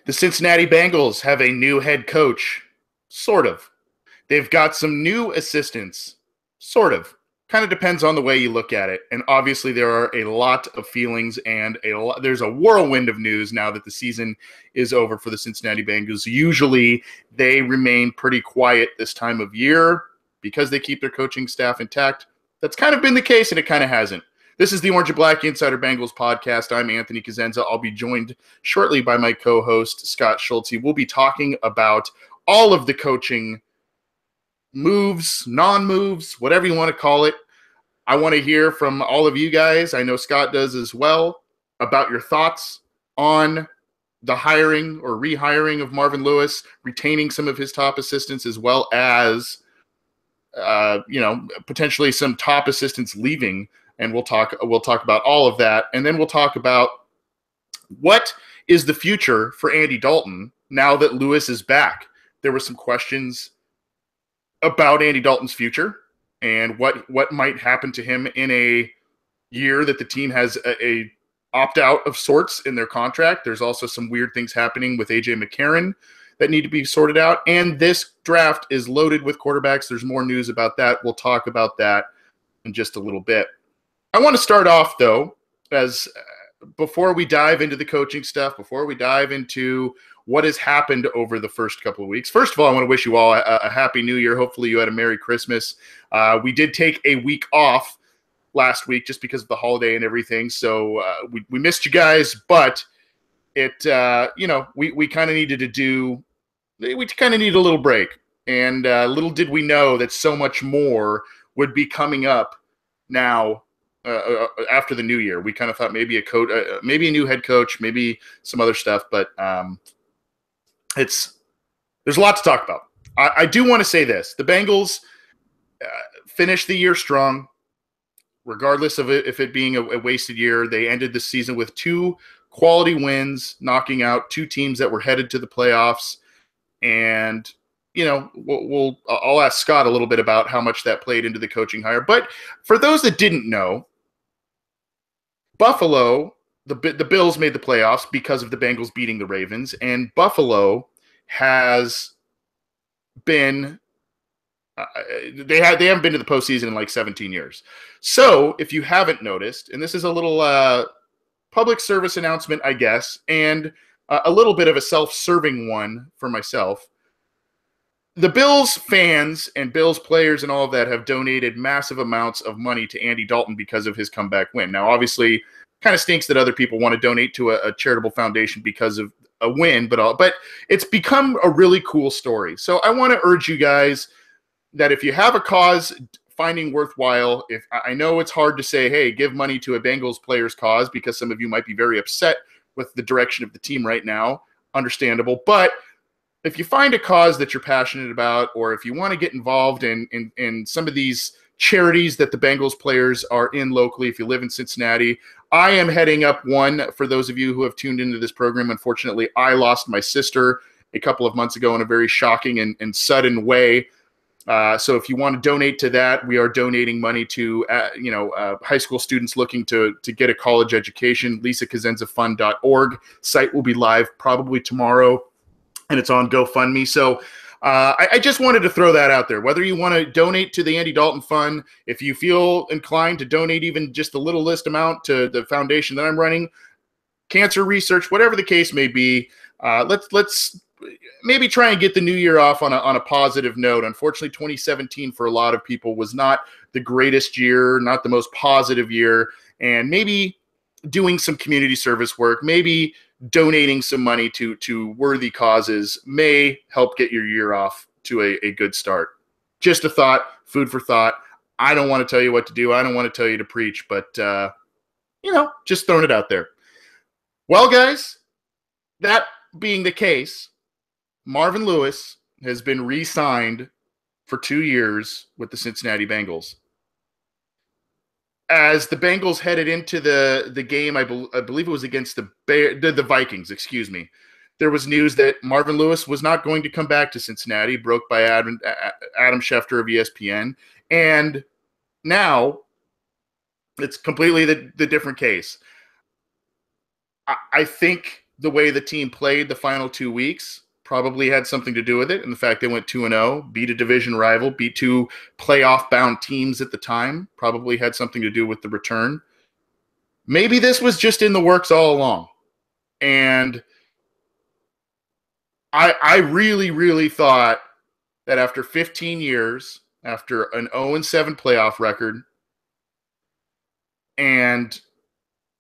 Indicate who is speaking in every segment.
Speaker 1: The Cincinnati Bengals have a new head coach, sort of. They've got some new assistants, sort of. Kind of depends on the way you look at it. And obviously, there are a lot of feelings and there's a whirlwind of news now that the season is over for the Cincinnati Bengals. Usually, they remain pretty quiet this time of year because they keep their coaching staff intact. That's kind of been the case, and it kind of hasn't. This is the Orange and Black Insider Bengals podcast. I'm Anthony Cosenza. I'll be joined shortly by my co-host, Scott Schultze. We'll be talking about all of the coaching moves, non-moves, whatever you want to call it. I want to hear from all of you guys. I know Scott does as well, about your thoughts on the hiring or rehiring of Marvin Lewis, retaining some of his top assistants, as well as potentially some top assistants leaving. And we'll talk about all of that. And then we'll talk about what is the future for Andy Dalton now that Lewis is back. There were some questions about Andy Dalton's future and what might happen to him in a year that the team has a opt-out of sorts in their contract. There's also some weird things happening with A.J. McCarron that need to be sorted out. And this draft is loaded with quarterbacks. There's more news about that. We'll talk about that in just a little bit. I want to start off, though, before we dive into the coaching stuff, before we dive into what has happened over the first couple of weeks. First of all, I want to wish you all a happy new year. Hopefully you had a Merry Christmas. We did take a week off last week just because of the holiday and everything. So we missed you guys, but we kind of needed a little break. And little did we know that so much more would be coming up now. After the new year, we kind of thought maybe maybe a new head coach, maybe some other stuff, but there's a lot to talk about. I do want to say this: the Bengals finished the year strong, regardless of if it being a wasted year. They ended the season with 2 quality wins, knocking out 2 teams that were headed to the playoffs, and I'll ask Scott a little bit about how much that played into the coaching hire. But for those that didn't know, Buffalo, the Bills made the playoffs because of the Bengals beating the Ravens, and Buffalo has been they haven't been to the postseason in like 17 years. So if you haven't noticed, and this is a little public service announcement, I guess, and a little bit of a self-serving one for myself. The Bills fans and Bills players and all of that have donated massive amounts of money to Andy Dalton because of his comeback win. Now, obviously, kind of stinks that other people want to donate to a charitable foundation because of a win, but it's become a really cool story. So I want to urge you guys that if you have a cause finding worthwhile, if I know it's hard to say, hey, give money to a Bengals player's cause because some of you might be very upset with the direction of the team right now, understandable, but if you find a cause that you're passionate about, or if you want to get involved in some of these charities that the Bengals players are in locally, if you live in Cincinnati, I am heading up one. For those of you who have tuned into this program, unfortunately, I lost my sister a couple of months ago in a very shocking and sudden way. So if you want to donate to that, we are donating money to high school students looking to get a college education. LisaCosenzafund.org site will be live probably tomorrow, and it's on GoFundMe. So I just wanted to throw that out there. Whether you want to donate to the Andy Dalton Fund, if you feel inclined to donate even just a little list amount to the foundation that I'm running, cancer research, whatever the case may be, let's maybe try and get the new year off on a positive note. Unfortunately, 2017 for a lot of people was not the greatest year, not the most positive year, and maybe doing some community service work, maybe donating some money to worthy causes may help get your year off to a good start. Just a thought, food for thought. I don't want to tell you what to do. I don't want to tell you to preach, but, just throwing it out there. Well, guys, that being the case, Marvin Lewis has been re-signed for 2 years with the Cincinnati Bengals. As the Bengals headed into the game, I believe it was against the Vikings, excuse me, there was news that Marvin Lewis was not going to come back to Cincinnati, broke by Adam Schefter of ESPN. And now it's completely the different case. I think the way the team played the final 2 weeks probably had something to do with it. And the fact they went 2-0, beat a division rival, beat two playoff-bound teams at the time, probably had something to do with the return. Maybe this was just in the works all along. And I really, really thought that after 15 years, after an 0-7 playoff record, and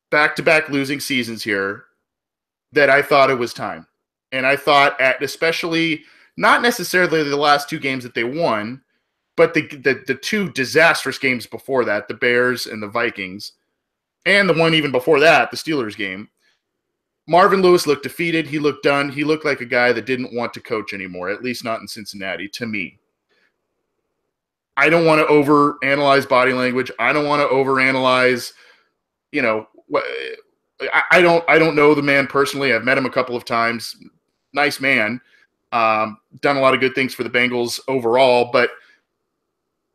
Speaker 1: back-to-back losing seasons here, that I thought it was time. And I thought, especially not necessarily the last two games that they won, but the two disastrous games before that, the Bears and the Vikings, and the one even before that, the Steelers game, Marvin Lewis looked defeated. He looked done. He looked like a guy that didn't want to coach anymore, at least not in Cincinnati, to me. I don't want to overanalyze body language. I don't want to overanalyze, I don't know the man personally. I've met him a couple of times. Nice man. Done a lot of good things for the Bengals overall, but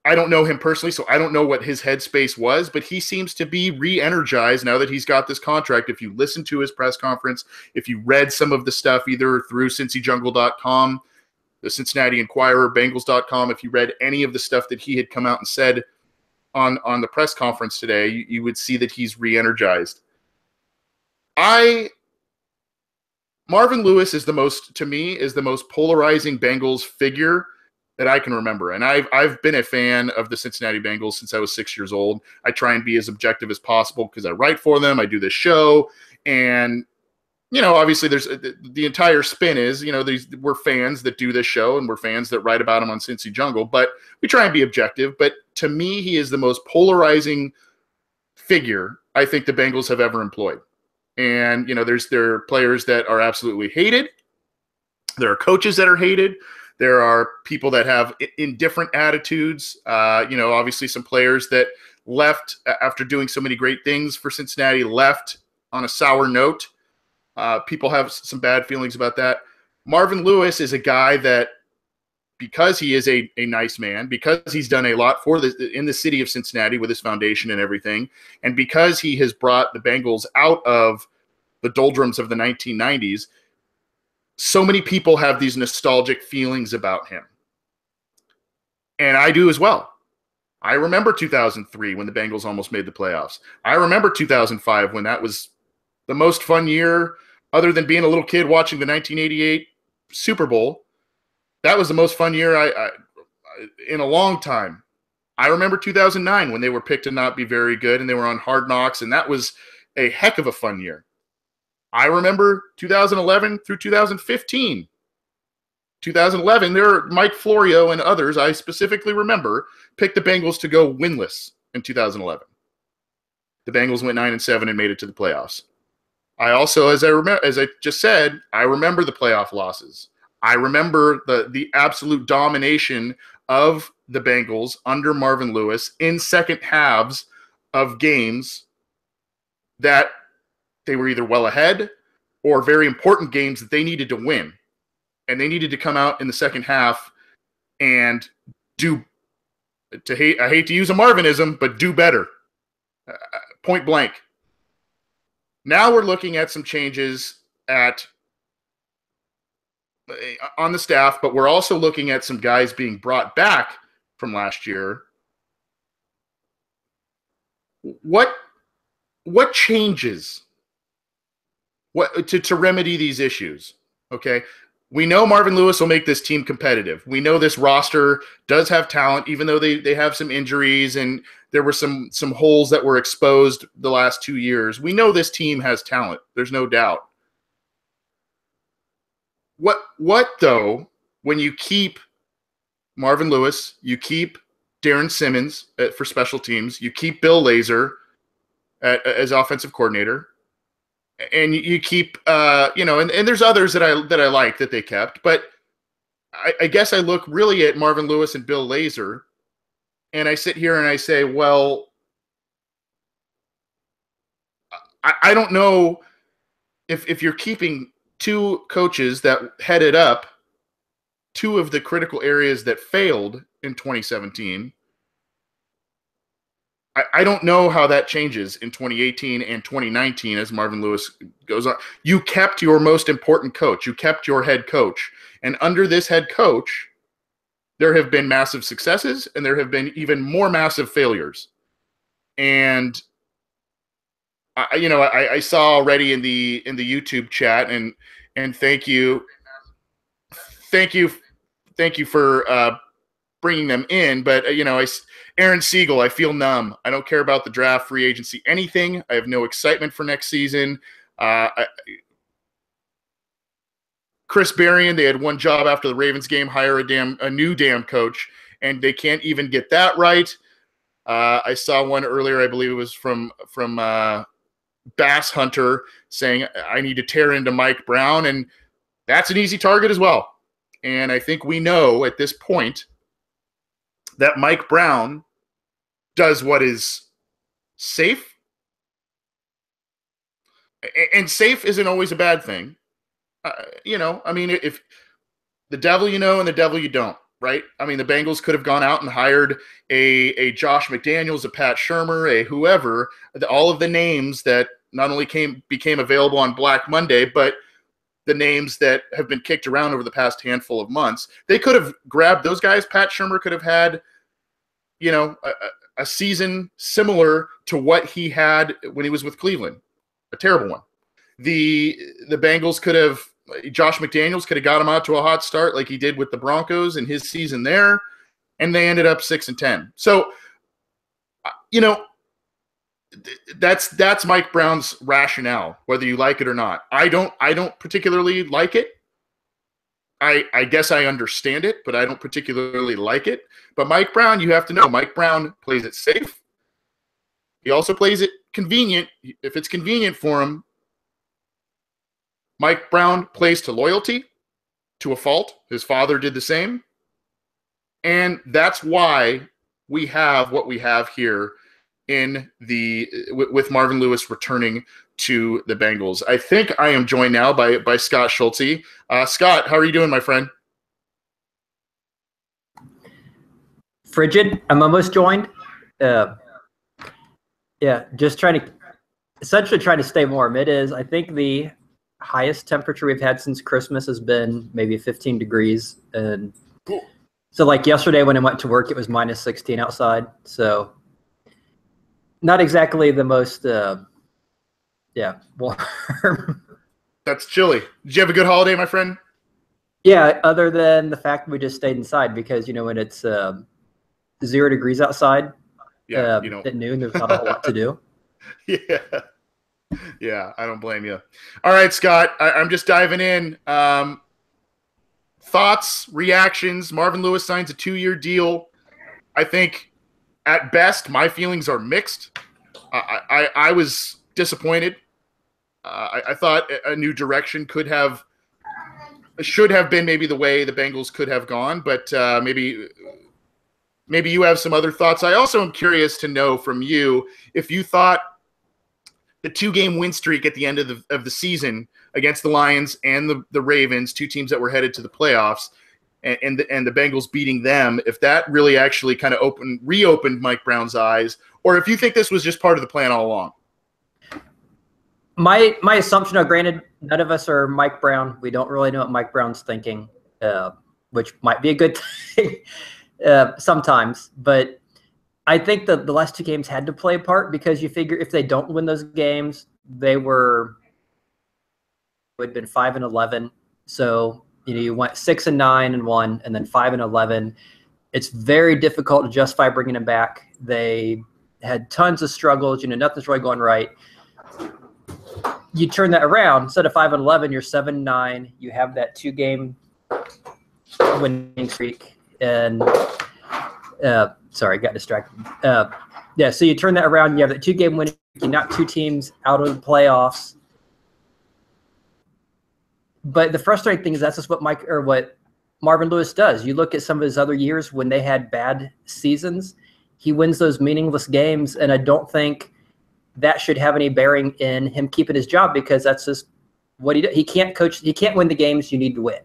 Speaker 1: I don't know him personally, so I don't know what his headspace was, but he seems to be re-energized now that he's got this contract. If you listen to his press conference, if you read some of the stuff either through CincyJungle.com, the Cincinnati Enquirer, Bengals.com, if you read any of the stuff that he had come out and said on the press conference today, you would see that he's re-energized. Marvin Lewis is the most polarizing Bengals figure that I can remember. And I've been a fan of the Cincinnati Bengals since I was 6 years old. I try and be as objective as possible because I write for them. I do this show. And, obviously there's the entire spin is, we're fans that do this show and we're fans that write about them on Cincy Jungle, but we try and be objective. But to me, he is the most polarizing figure I think the Bengals have ever employed. And, there are players that are absolutely hated. There are coaches that are hated. There are people that have indifferent attitudes. Obviously some players that left after doing so many great things for Cincinnati, left on a sour note. People have some bad feelings about that. Marvin Lewis is a guy that, because he is a nice man, because he's done a lot in the city of Cincinnati with his foundation and everything, and because he has brought the Bengals out of the doldrums of the 1990s, so many people have these nostalgic feelings about him. And I do as well. I remember 2003 when the Bengals almost made the playoffs. I remember 2005 when that was the most fun year, other than being a little kid watching the 1988 Super Bowl. That was the most fun year I in a long time. I remember 2009 when they were picked to not be very good and they were on Hard Knocks, and that was a heck of a fun year. I remember 2011 through 2015. 2011, Mike Florio and others, I specifically remember, picked the Bengals to go winless in 2011. The Bengals went 9-7 and made it to the playoffs. I also, as I just said, I remember the playoff losses. I remember the absolute domination of the Bengals under Marvin Lewis in second halves of games that they were either well ahead or very important games that they needed to win. And they needed to come out in the second half and I hate to use a Marvinism, but do better. Point blank. Now we're looking at some changes on the staff, but we're also looking at some guys being brought back from last year. What changes to remedy these issues? Okay. We know Marvin Lewis will make this team competitive. We know this roster does have talent, even though they have some injuries and there were some holes that were exposed the last 2 years. We know this team has talent. There's no doubt. What though, when you keep Marvin Lewis, you keep Darren Simmons for special teams, you keep Bill Lazor as offensive coordinator, and you keep, and there's others that I like that they kept, but I guess I look really at Marvin Lewis and Bill Lazor, and I sit here and I say, well, I don't know if you're keeping two coaches that headed up two of the critical areas that failed in 2017. I don't know how that changes in 2018 and 2019 as Marvin Lewis goes on. You kept your most important coach. You kept your head coach. And under this head coach, there have been massive successes and there have been even more massive failures. And I saw already in the YouTube chat, and thank you for bringing them in. But Aaron Siegel, I feel numb. I don't care about the draft, free agency, anything. I have no excitement for next season. Chris Berrien, they had one job after the Ravens game, hire a new damn coach, and they can't even get that right. I saw one earlier, I believe it was from Bass Hunter, saying I need to tear into Mike Brown, and that's an easy target as well. And I think we know at this point that Mike Brown does what is safe. And safe isn't always a bad thing. If the devil you know and the devil you don't, right? I mean, the Bengals could have gone out and hired a Josh McDaniels, a Pat Shurmur, a whoever, all of the names that not only became available on Black Monday, but the names that have been kicked around over the past handful of months. They could have grabbed those guys. Pat Shurmur could have had, a season similar to what he had when he was with Cleveland, a terrible one. The Bengals could have, Josh McDaniels could have got him out to a hot start like he did with the Broncos in his season there, and they ended up 6-10. So, that's Mike Brown's rationale, whether you like it or not. I don't particularly like it. I guess I understand it, but I don't particularly like it. But Mike Brown, you have to know, Mike Brown plays it safe. He also plays it convenient. If it's convenient for him, Mike Brown plays to loyalty, to a fault. His father did the same. And that's why we have what we have here with Marvin Lewis returning to the Bengals. I think I am joined now by Scott Schultze. Scott, how are you doing, my friend?
Speaker 2: Frigid. I'm almost joined. Just essentially trying to stay warm. It is, I think, the highest temperature we've had since Christmas has been maybe 15 degrees. And so like yesterday when I went to work, it was minus 16 outside. So not exactly the most, warm.
Speaker 1: That's chilly. Did you have a good holiday, my friend?
Speaker 2: Yeah, other than the fact we just stayed inside because, when it's 0 degrees outside at noon, there's not a whole lot to do.
Speaker 1: Yeah, I don't blame you. All right, Scott, I'm just diving in. Thoughts, reactions. Marvin Lewis signs a 2-year deal. I think at best, my feelings are mixed. I was disappointed. I thought a new direction should have been maybe the way the Bengals could have gone, but maybe you have some other thoughts. I also am curious to know from you if you thought the 2-game win streak at the end of the season against the Lions and the Ravens, two teams that were headed to the playoffs, and the Bengals beating them, if that really actually kind of reopened Mike Brown's eyes, or if you think this was just part of the plan all along.
Speaker 2: My assumption, granted, none of us are Mike Brown. We don't really know what Mike Brown's thinking, which might be a good thing sometimes. But I think the last 2 games had to play a part because you figure if they don't win those games, they would have been 5-11. So you went 6-9-1, and then 5-11. It's very difficult to justify bringing him back. They had tons of struggles. Nothing's really going right. You turn that around, instead of 5-11, you're 7-9. You have that 2-game winning streak, and sorry, I got distracted. So you turn that around. You have that 2-game winning streak. You knock 2 teams out of the playoffs. But the frustrating thing is that's just what Marvin Lewis does. You look at some of his other years when they had bad seasons, he wins those meaningless games, and I don't think that should have any bearing in him keeping his job because that's just what he does. He can't coach. He can't win the games you need to win.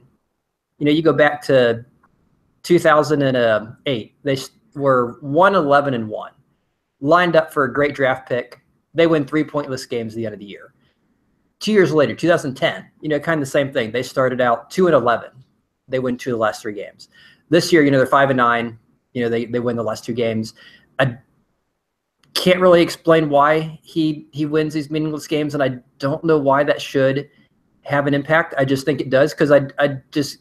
Speaker 2: You go back to 2008. They were 1-11-1. lined up for a great draft pick. They win 3 pointless games at the end of the year. 2 years later, 2010, kind of the same thing. They started out 2-11. They win 2 of the last 3 games. This year, they're 5-9. They win the last 2 games. I can't really explain why he wins these meaningless games, and I don't know why that should have an impact. I just think it does, because I just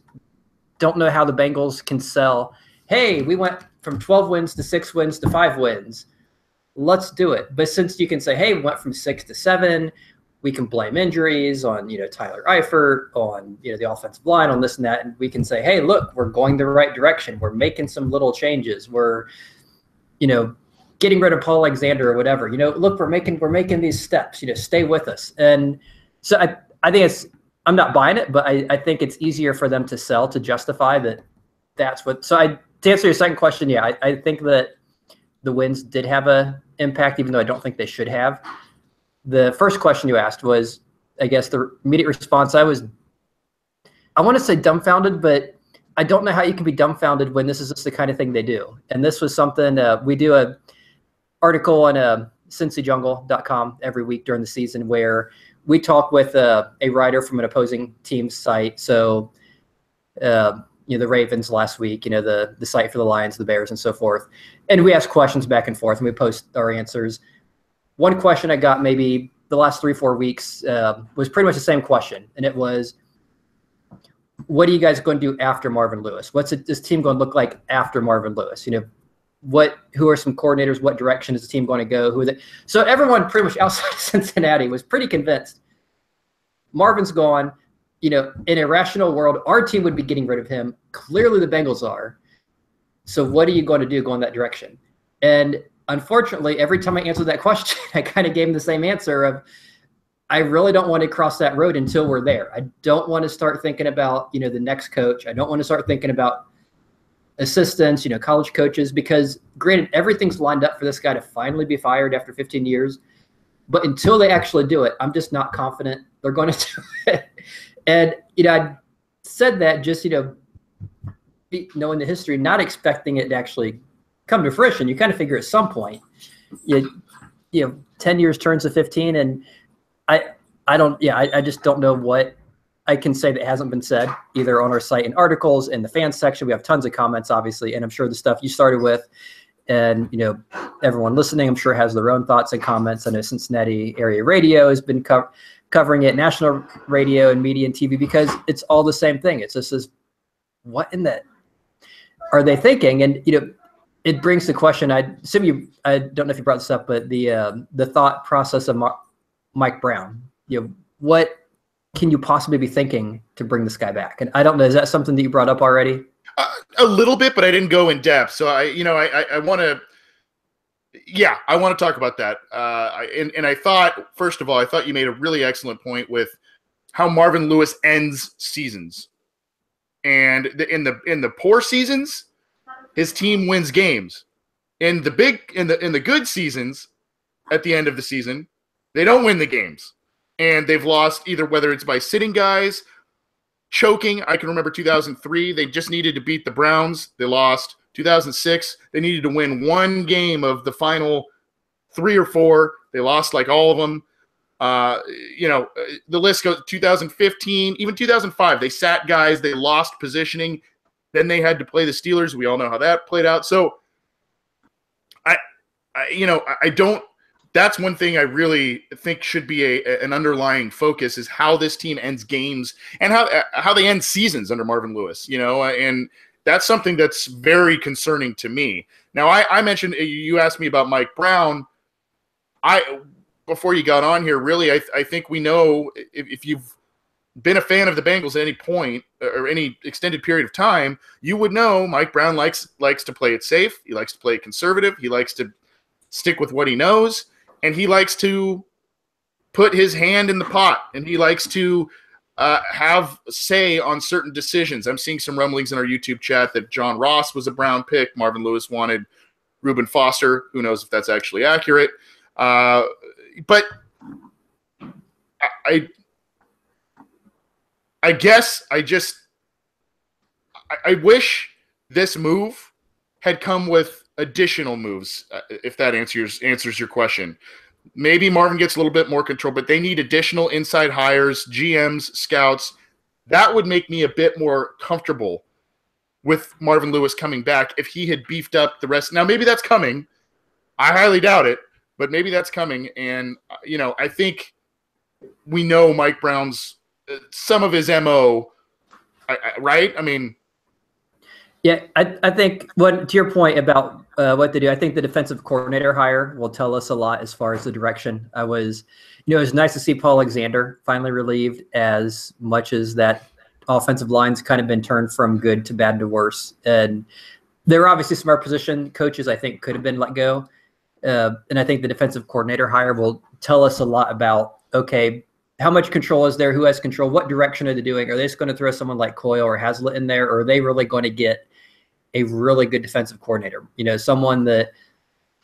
Speaker 2: don't know how the Bengals can sell, hey, we went from 12 wins to 6 wins to 5 wins. Let's do it. But since you can say, hey, we went from 6 to 7, we can blame injuries on, Tyler Eifert, on, the offensive line, on this and that. And we can say, hey, look, we're going the right direction. We're making some little changes. We're, getting rid of Paul Alexander or whatever. Look, we're making these steps. Stay with us. And so I think I'm not buying it, but I think it's easier for them to sell, to justify that. That's what. So to answer your second question, yeah, I think that the wins did have a impact, even though I don't think they should have. The first question you asked was, I guess, the immediate response. I want to say dumbfounded, but I don't know how you can be dumbfounded when this is just the kind of thing they do. And this was something we do a article on cincyjungle.com every week during the season, where we talk with a writer from an opposing team's site. So, the Ravens last week, the site for the Lions, the Bears, and so forth. And we ask questions back and forth, and we post our answers. One question I got maybe the last 3-4 weeks was pretty much the same question. And it was, what are you guys going to do after Marvin Lewis? What's this team going to look like after Marvin Lewis? Who are some coordinators? What direction is the team going to go? So everyone pretty much outside of Cincinnati was pretty convinced Marvin's gone. In a rational world, our team would be getting rid of him. Clearly the Bengals are. So what are you going to do, go in that direction? And unfortunately, every time I answered that question, I kind of gave him the same answer of, I really don't want to cross that road until we're there. I don't want to start thinking about, the next coach. I don't want to start thinking about assistants, college coaches, because granted, everything's lined up for this guy to finally be fired after 15 years. But until they actually do it, I'm just not confident they're going to do it. And, I said that just, knowing the history, not expecting it to actually come to fruition. You kind of figure at some point, 10 years turns to 15. And I just don't know what I can say that hasn't been said, either on our site in articles, in the fans section. We have tons of comments, obviously. And I'm sure the stuff you started with, and, everyone listening, I'm sure, has their own thoughts and comments. I know Cincinnati area radio has been covering it, national radio and media and TV, because it's all the same thing. It's just this, what in the are they thinking? And, it brings the question, I don't know if you brought this up, but the thought process of Mike Brown. What can you possibly be thinking to bring this guy back? And I don't know, is that something that you brought up already?
Speaker 1: A little bit, but I didn't go in depth. So I want to, I want to talk about that. And I thought, first of all, you made a really excellent point with how Marvin Lewis ends seasons, and in the poor seasons, his team wins games. In the good seasons, at the end of the season, they don't win the games, and they've lost either, whether it's by sitting guys, choking. I can remember 2003, they just needed to beat the Browns. They lost. 2006, they needed to win one game of the final 3 or 4. They lost like all of them. The list goes. 2015, even 2005, they sat guys. They lost positioning. Then they had to play the Steelers. We all know how that played out. So I don't. That's one thing I really think should be an underlying focus, is how this team ends games and how they end seasons under Marvin Lewis. And that's something that's very concerning to me. Now, I mentioned, you asked me about Mike Brown. Before you got on here, really, I think we know, if you've been a fan of the Bengals at any point or any extended period of time, you would know Mike Brown likes to play it safe. He likes to play it conservative. He likes to stick with what he knows, and he likes to put his hand in the pot, and he likes to have say on certain decisions. I'm seeing some rumblings in our YouTube chat that John Ross was a Brown pick. Marvin Lewis wanted Reuben Foster. Who knows if that's actually accurate? But I guess I wish this move had come with additional moves, if that answers your question. Maybe Marvin gets a little bit more control, but they need additional inside hires, GMs, scouts. That would make me a bit more comfortable with Marvin Lewis coming back if he had beefed up the rest. Now, maybe that's coming. I highly doubt it, but maybe that's coming. And, I think we know Mike Brown's some of his MO, right? I mean,
Speaker 2: yeah, I think to your point about what to do, I think the defensive coordinator hire will tell us a lot as far as the direction. It was nice to see Paul Alexander finally relieved, as much as that offensive line's kind of been turned from good to bad to worse. And there were obviously some of our position coaches I think could have been let go. And I think the defensive coordinator hire will tell us a lot about, okay, how much control is there? Who has control? What direction are they doing? Are they just going to throw someone like Coyle or Haslett in there? Or are they really going to get a really good defensive coordinator? Someone that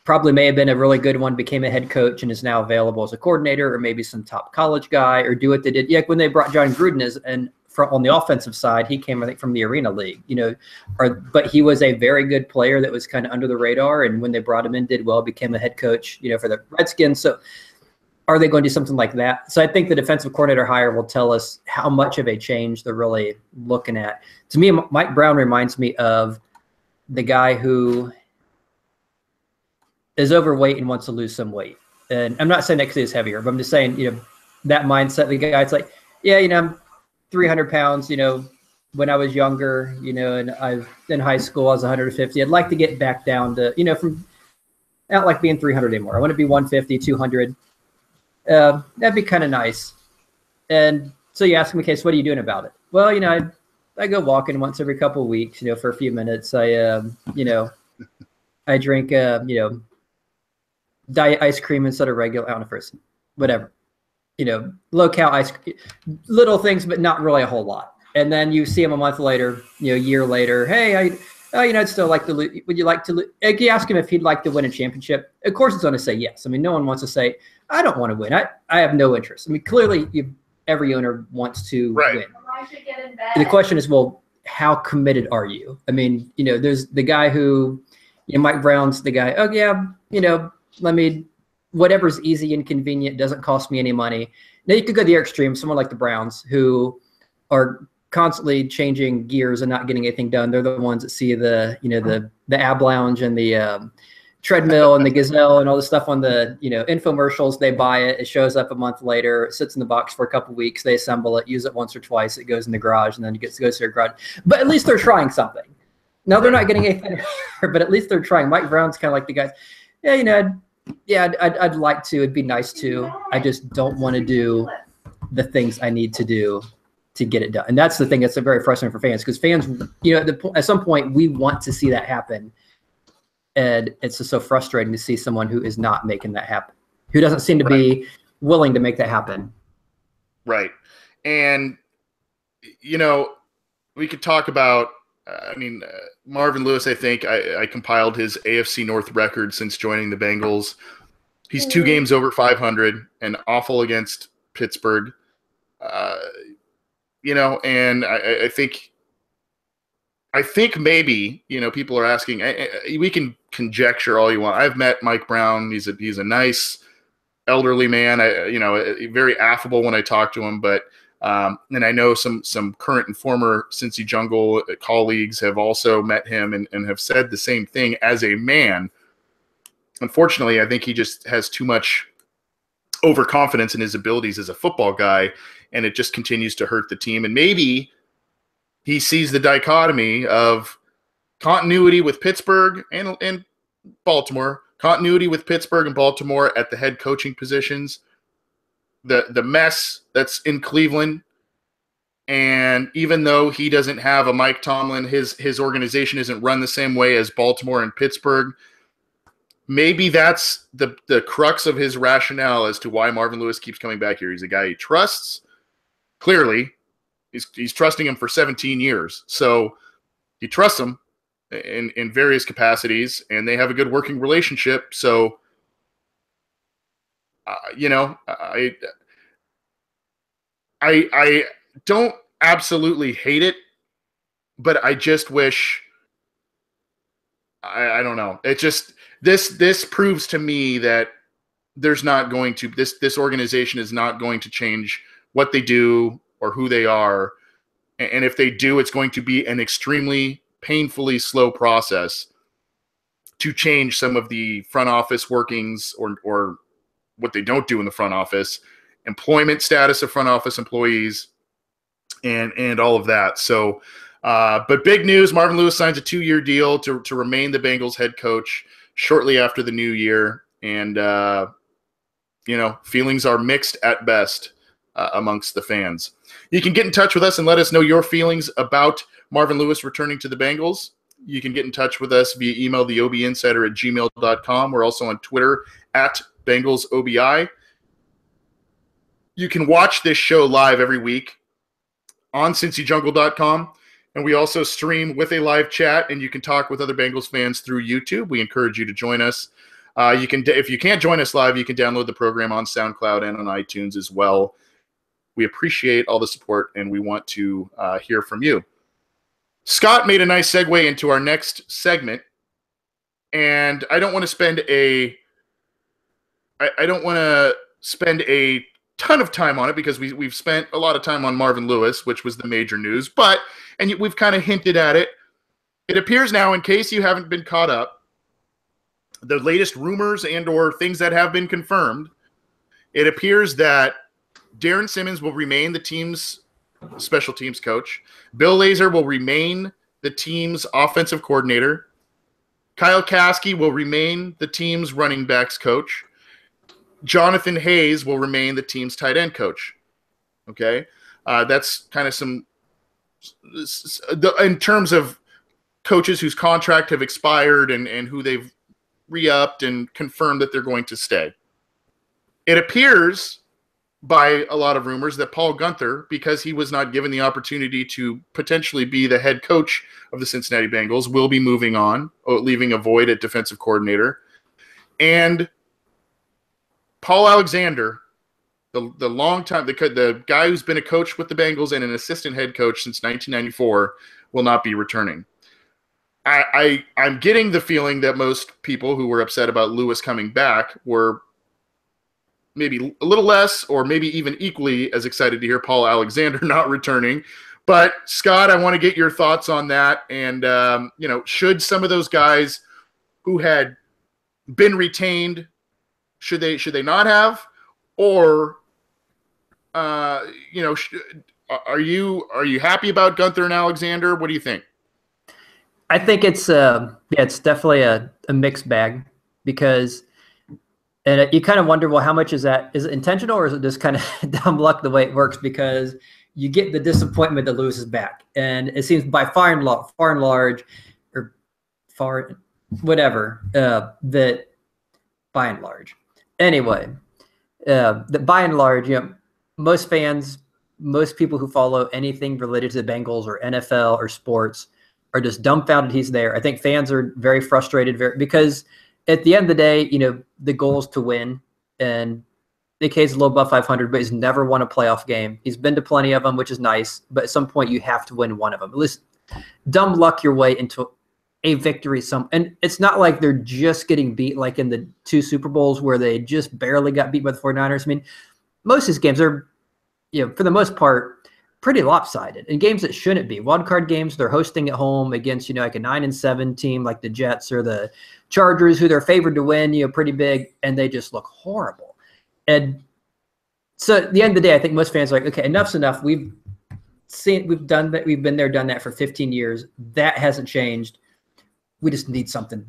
Speaker 2: probably may have been a really good one, became a head coach and is now available as a coordinator, or maybe some top college guy, or do what they did. Yeah, when they brought John Gruden on the offensive side, he came, I think, from the Arena League, but he was a very good player that was kind of under the radar. And when they brought him in, did well, became a head coach, for the Redskins. So are they going to do something like that? So I think the defensive coordinator hire will tell us how much of a change they're really looking at. To me, Mike Brown reminds me of the guy who is overweight and wants to lose some weight. And I'm not saying that because he's heavier, but I'm just saying, that mindset, the guy, it's like, yeah, I'm 300 pounds, when I was younger, and in high school, I was 150. I'd like to get back down to, I don't like being 300 anymore. I want to be 150, 200. That'd be kind of nice. And so you ask me, okay, so what are you doing about it? Well, I go walking once every couple of weeks, for a few minutes. I drink, diet ice cream instead of regular, I don't know, first, whatever, low cal ice cream, little things, but not really a whole lot. And then you see him a month later, a year later, hey, I'd still like to lose. Would you like to if you ask him if he'd like to win a championship, of course he's going to say yes. I mean, no one wants to say, I don't want to win. I have no interest. I mean, clearly every owner wants to win. The question is, well, how committed are you? I mean, there's the guy who, Mike Brown's the guy, oh yeah, whatever's easy and convenient, doesn't cost me any money. Now you could go to the extreme, someone like the Browns, who are constantly changing gears and not getting anything done. They're the ones that see the ab lounge and the treadmill and the gazelle and all the stuff on the infomercials. They buy it, it shows up a month later, it sits in the box for a couple of weeks, they assemble it, use it once or twice, it goes in the garage, and then it goes to their garage. But at least they're trying something. No, they're not getting anything, but at least they're trying. Mike Brown's kind of like the guys, I'd like to, it'd be nice to, I just don't want to do the things I need to do to get it done. And that's the thing that's very frustrating for fans, because fans, at some point we want to see that happen. And it's just so frustrating to see someone who is not making that happen, who doesn't seem to be willing to make that happen.
Speaker 1: Right. And, we could talk about, Marvin Lewis, I think I compiled his AFC North record since joining the Bengals. He's 2 games over 500 and awful against Pittsburgh. And I think maybe, people are asking, we can conjecture all you want. I've met Mike Brown. He's a nice elderly man. Very affable when I talk to him, but and I know some current and former Cincy Jungle colleagues have also met him and have said the same thing. As a man, unfortunately, I think he just has too much overconfidence in his abilities as a football guy, and it just continues to hurt the team. And maybe he sees the dichotomy of continuity with Pittsburgh and Baltimore, continuity with Pittsburgh and Baltimore at the head coaching positions, the mess that's in Cleveland. And even though he doesn't have a Mike Tomlin, his organization isn't run the same way as Baltimore and Pittsburgh. Maybe that's the crux of his rationale as to why Marvin Lewis keeps coming back here. He's a guy he trusts. Clearly, he's trusting him for 17 years. So he trusts him in various capacities, and they have a good working relationship. So, I don't absolutely hate it, but I just wish I don't know. It just this proves to me that there's not going to this organization is not going to change what they do or who they are, and if they do, it's going to be an extremely painfully slow process to change some of the front office workings or what they don't do in the front office, employment status of front office employees, and all of that. So, but big news: Marvin Lewis signs a 2-year deal to remain the Bengals head coach shortly after the new year, and feelings are mixed at best amongst the fans. You can get in touch with us and let us know your feelings about Marvin Lewis returning to the Bengals. You can get in touch with us via email, theobinsider@gmail.com. We're also on Twitter @BengalsOBI. You can watch this show live every week on CincyJungle.com. And we also stream with a live chat, and you can talk with other Bengals fans through YouTube. We encourage you to join us. If you can't join us live, you can download the program on SoundCloud and on iTunes as well. We appreciate all the support, and we want to hear from you. Scott made a nice segue into our next segment, and I don't want to spend a ton of time on it because we've spent a lot of time on Marvin Lewis, which was the major news. But we've kind of hinted at it. It appears now, in case you haven't been caught up, the latest rumors and/or things that have been confirmed. It appears that Darren Simmons will remain the team's special teams coach. Bill Lazor will remain the team's offensive coordinator. Kyle Caskey will remain the team's running backs coach. Jonathan Hayes will remain the team's tight end coach. Okay? That's kind of some – in terms of coaches whose contract have expired and who they've re-upped and confirmed that they're going to stay. It appears – by a lot of rumors that Paul Guenther, because he was not given the opportunity to potentially be the head coach of the Cincinnati Bengals, will be moving on, leaving a void at defensive coordinator. And Paul Alexander, the guy who's been a coach with the Bengals and an assistant head coach since 1994, will not be returning. I'm getting the feeling that most people who were upset about Lewis coming back were maybe a little less or maybe even equally as excited to hear Paul Alexander not returning. But, Scott, I want to get your thoughts on that. And, should some of those guys who had been retained, should they not have? Or, are you happy about Guenther and Alexander? What do you think?
Speaker 2: I think it's definitely a mixed bag because – and you kind of wonder, well, how much is that? Is it intentional or is it just kind of dumb luck the way it works? Because you get the disappointment that Lewis is back. And it seems by far and large, that by and large. Anyway, that by and large, most fans, most people who follow anything related to the Bengals or NFL or sports are just dumbfounded he's there. I think fans are very frustrated because – at the end of the day, the goal is to win. And Nick Hayes is low above 500, but he's never won a playoff game. He's been to plenty of them, which is nice. But at some point, you have to win one of them. At least dumb luck your way into a victory. And it's not like they're just getting beat like in the 2 Super Bowls where they just barely got beat by the 49ers. I mean, most of these games are, for the most part, pretty lopsided. In games that shouldn't be. Wildcard games, they're hosting at home against, like a 9-7 team like the Jets or the Chargers, who they're favored to win, pretty big, and they just look horrible. And so at the end of the day, I think most fans are like, okay, enough's enough. We've done that. We've been there, done that for 15 years. That hasn't changed. We just need something.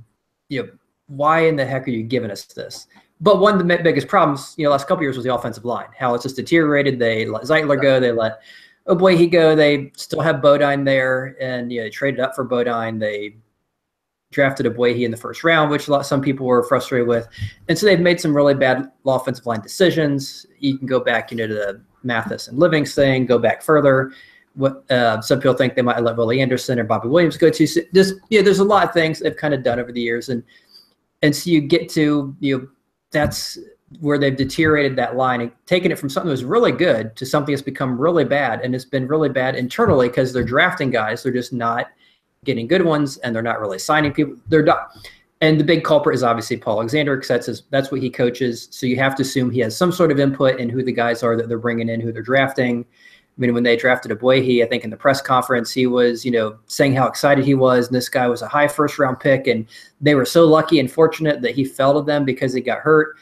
Speaker 2: Why in the heck are you giving us this? But one of the biggest problems, last couple of years was the offensive line. How it's just deteriorated. They let Zeitler go. They let Oboye go. They still have Bodine there, and they traded up for Bodine. They drafted Oboye in the first round, which some people were frustrated with. And so they've made some really bad offensive line decisions. You can go back, to the Mathis and Livingston, go back further. Some people think they might let Willie Anderson or Bobby Williams go to. So there's a lot of things they've kind of done over the years. And so you get to, that's where they've deteriorated that line and taken it from something that was really good to something that's become really bad. And it's been really bad internally because they're drafting guys. They're just not getting good ones, and they're not really signing people. They're not. And the big culprit is obviously Paul Alexander, because that's what he coaches. So you have to assume he has some sort of input in who the guys are that they're bringing in, who they're drafting. I mean, when they drafted Aboyhe, I think in the press conference, he was, saying how excited he was. And this guy was a high first-round pick, and they were so lucky and fortunate that he fell to them because he got hurt.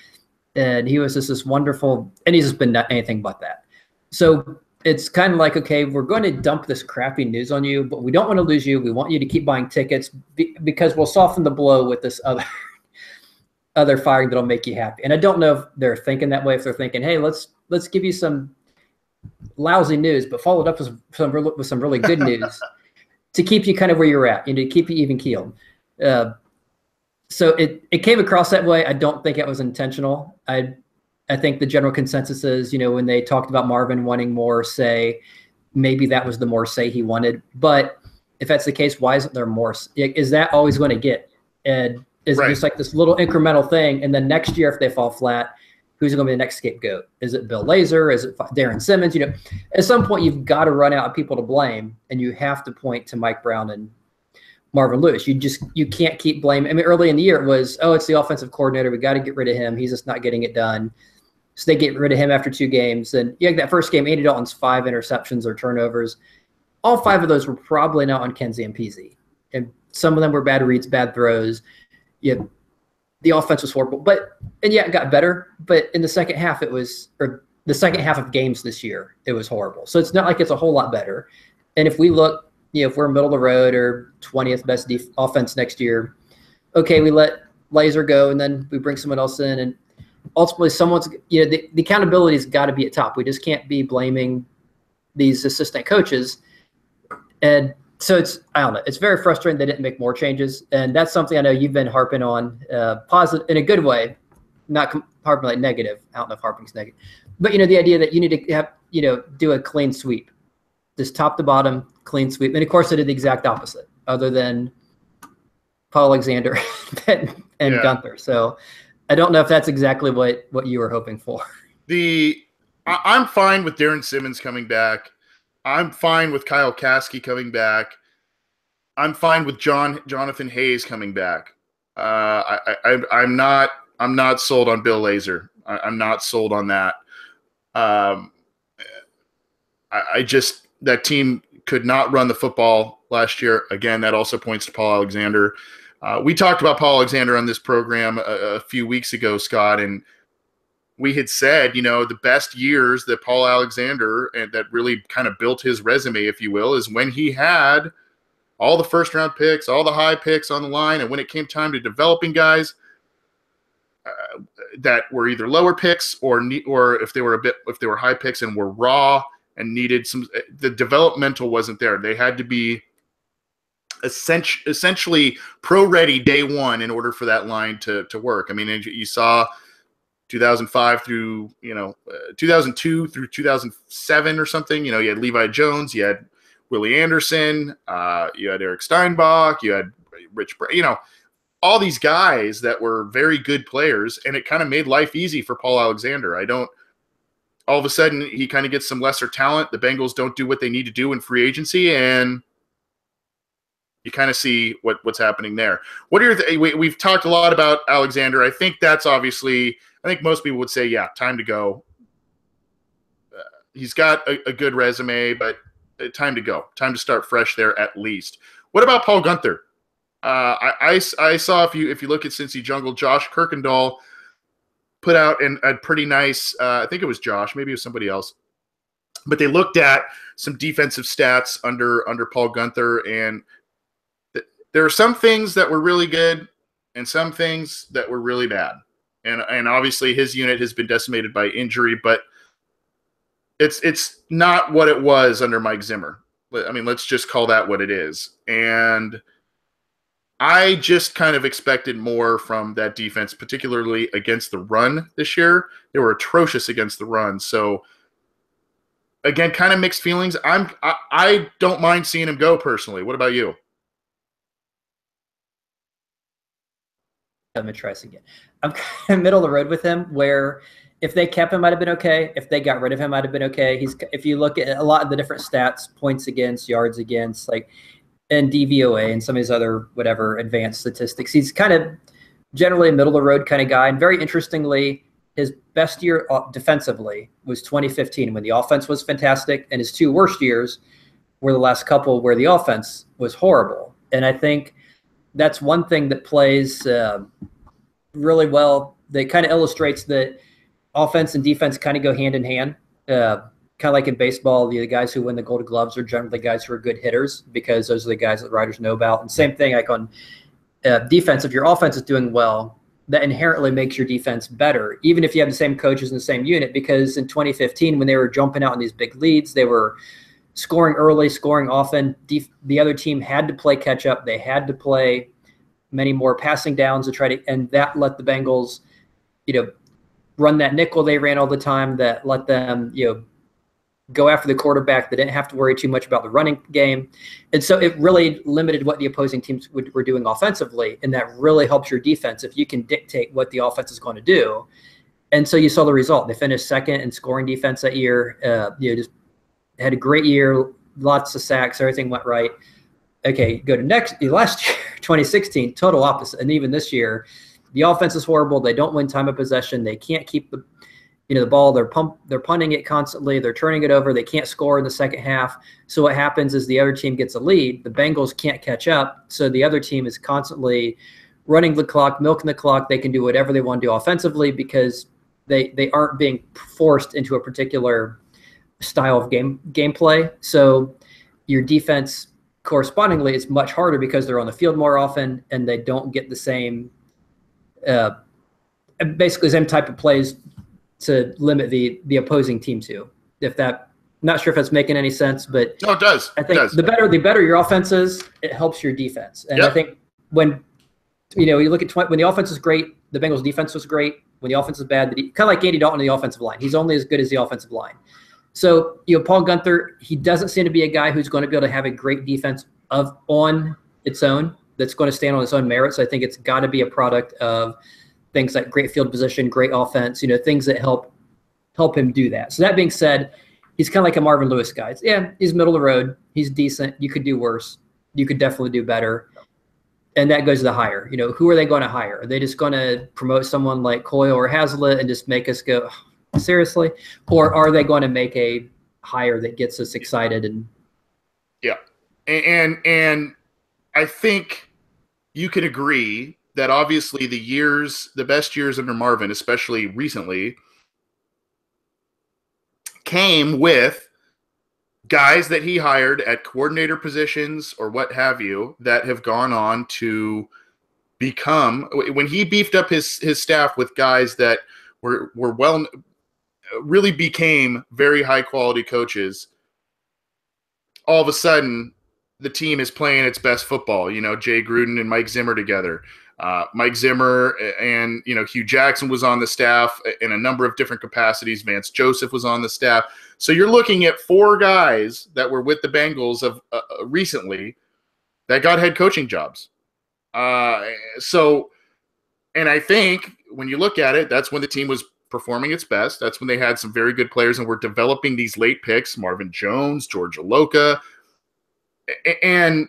Speaker 2: And he was just this wonderful, and he's just been not anything but that. So it's kind of like, okay, we're going to dump this crappy news on you, but we don't want to lose you. We want you to keep buying tickets because we'll soften the blow with this other firing that'll make you happy. And I don't know if they're thinking that way, if they're thinking, hey, let's give you some lousy news, but follow it up with some really good news to keep you kind of where you're at, to keep you even keeled. So it came across that way. I don't think it was intentional. I think the general consensus is, when they talked about Marvin wanting more say, maybe that was the more say he wanted. But if that's the case, why isn't there more? Is that always going to get? And is it just like this little incremental thing? And then next year, if they fall flat, who's going to be the next scapegoat? Is it Bill Lazor? Is it Darren Simmons? At some point, you've got to run out of people to blame, and you have to point to Mike Brown and Marvin Lewis. You can't keep blaming. I mean, early in the year, it was, it's the offensive coordinator. We got to get rid of him. He's just not getting it done. So they get rid of him after 2 games. And that first game, Andy Dalton's 5 interceptions or turnovers. All 5 of those were probably not on Kenzie and Peasy. And some of them were bad reads, bad throws. The offense was horrible. It got better. But in the second half, the second half of games this year, it was horrible. So it's not like it's a whole lot better. And if we look, if we're middle of the road or 20th best offense next year, okay, we let Lazor go and then we bring someone else in, and ultimately someone's, the accountability has got to be at top. We just can't be blaming these assistant coaches. And so I don't know, it's very frustrating they didn't make more changes. And that's something I know you've been harping on, positive in a good way, not harping like negative. I don't know if harping's negative, but the idea that you need to have, do a clean sweep, just top to bottom, clean sweep. And of course they did the exact opposite, other than Paul Alexander and Gunther. So I don't know if that's exactly what you were hoping for.
Speaker 1: I'm fine with Darren Simmons coming back. I'm fine with Kyle Kasky coming back. I'm fine with Jonathan Hayes coming back. I'm not sold on Bill Lazor. I'm not sold on that. That team could not run the football last year. Again, that also points to Paul Alexander. We talked about Paul Alexander on this program a few weeks ago, Scott, and we had said, the best years that Paul Alexander, and that really kind of built his resume, if you will, is when he had all the first-round picks, all the high picks on the line, and when it came time to developing guys that were either lower picks or if they were high picks and were raw and needed the developmental wasn't there. They had to be essentially pro-ready day one in order for that line to work. I mean, you saw 2005 through 2002 through 2007 or something. You had Levi Jones, you had Willie Anderson, you had Eric Steinbach, you had Rich, all these guys that were very good players, and it kind of made life easy for Paul Alexander. All of a sudden he kind of gets some lesser talent. The Bengals don't do what they need to do in free agency, and you kind of see what's happening there. What are we've talked a lot about Alexander. I think that's obviously, I think most people would say, yeah, time to go. He's got a good resume, but time to go. Time to start fresh there at least. What about Paul Gunther? I saw, if you look at Cincy Jungle, Josh Kirkendall put out a pretty nice, I think it was Josh, maybe it was somebody else, but they looked at some defensive stats under Paul Gunther, and there are some things that were really good and some things that were really bad. And obviously his unit has been decimated by injury, but it's not what it was under Mike Zimmer. I mean, let's just call that what it is. And I just kind of expected more from that defense, particularly against the run this year. They were atrocious against the run. So again, kind of mixed feelings. I don't mind seeing him go personally. What about you?
Speaker 2: Let me try this again. I'm kind of middle of the road with him, where if they kept him, might have been okay. If they got rid of him, might have been okay. If you look at a lot of the different stats, points against, yards against, like and DVOA and some of his other whatever advanced statistics. He's kind of generally a middle of the road kind of guy. And very interestingly, his best year defensively was 2015 when the offense was fantastic, and his two worst years were the last couple where the offense was horrible. And I think that's one thing that plays really well. That kind of illustrates that offense and defense kind of go hand in hand. Kind of like in baseball, the guys who win the Gold Gloves are generally the guys who are good hitters because those are the guys that writers know about. And same thing like on defense. If your offense is doing well, that inherently makes your defense better, even if you have the same coaches in the same unit. Because in 2015, when they were jumping out in these big leads, they were scoring early, scoring often. The other team had to play catch up. They had to play many more passing downs to try to, and that let the Bengals, run that nickel they ran all the time. That let them, go after the quarterback. They didn't have to worry too much about the running game. And so it really limited what the opposing teams were doing offensively. And that really helps your defense if you can dictate what the offense is going to do. And so you saw the result. They finished second in scoring defense that year. Just had a great year, lots of sacks, everything went right. Okay, go to last year, 2016, total opposite. And even this year, the offense is horrible. They don't win time of possession. They can't keep the ball. They're punting it constantly. They're turning it over. They can't score in the second half. So what happens is the other team gets a lead. The Bengals can't catch up. So the other team is constantly running the clock, milking the clock. They can do whatever they want to do offensively because they aren't being forced into a particular style of gameplay. So your defense correspondingly is much harder because they're on the field more often and they don't get the same, basically the same type of plays to limit the opposing team to. Not sure if that's making any sense, but
Speaker 1: no, it does.
Speaker 2: I think the better your offense is, it helps your defense. And I think when you look at when the offense is great, the Bengals defense was great. When the offense is bad, kind of like Andy Dalton in the offensive line, he's only as good as the offensive line. So Paul Guenther, he doesn't seem to be a guy who's going to be able to have a great defense on its own that's going to stand on its own merits. I think it's got to be a product of things like great field position, great offense, things that help him do that. So that being said, he's kind of like a Marvin Lewis guy. Yeah, he's middle of the road. He's decent. You could do worse. You could definitely do better. And that goes to the hire. Who are they going to hire? Are they just going to promote someone like Coyle or Hazlitt and just make us go, seriously? Or are they going to make a hire that gets us excited? And
Speaker 1: yeah. And I think you can agree that obviously the best years under Marvin, especially recently, came with guys that he hired at coordinator positions or what have you that have gone on to become, when he beefed up his staff with guys that were really became very high quality coaches, all of a sudden the team is playing its best football. Jay Gruden and Mike Zimmer together. Mike Zimmer and Hugh Jackson was on the staff in a number of different capacities. Vance Joseph was on the staff. So you're looking at four guys that were with the Bengals of recently that got head coaching jobs. And I think when you look at it, that's when the team was performing its best. That's when they had some very good players and were developing these late picks: Marvin Jones, George Aloka, and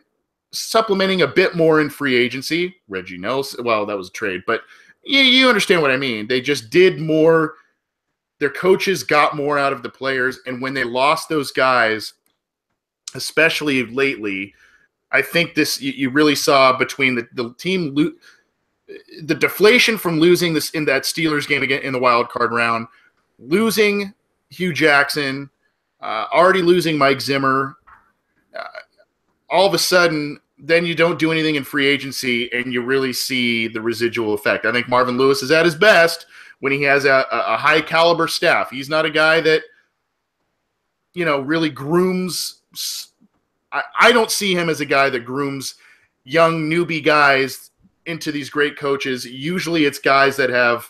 Speaker 1: supplementing a bit more in free agency. Reggie Nelson, well, that was a trade, but you understand what I mean. They just did more. Their coaches got more out of the players, and when they lost those guys, especially lately, I think you really saw between the team, the deflation from losing this in that Steelers game again in the wild card round, losing Hugh Jackson, already losing Mike Zimmer. All of a sudden, then you don't do anything in free agency, and you really see the residual effect. I think Marvin Lewis is at his best when he has a high caliber staff. He's not a guy that, really grooms. I don't see him as a guy that grooms young newbie guys into these great coaches. Usually it's guys that have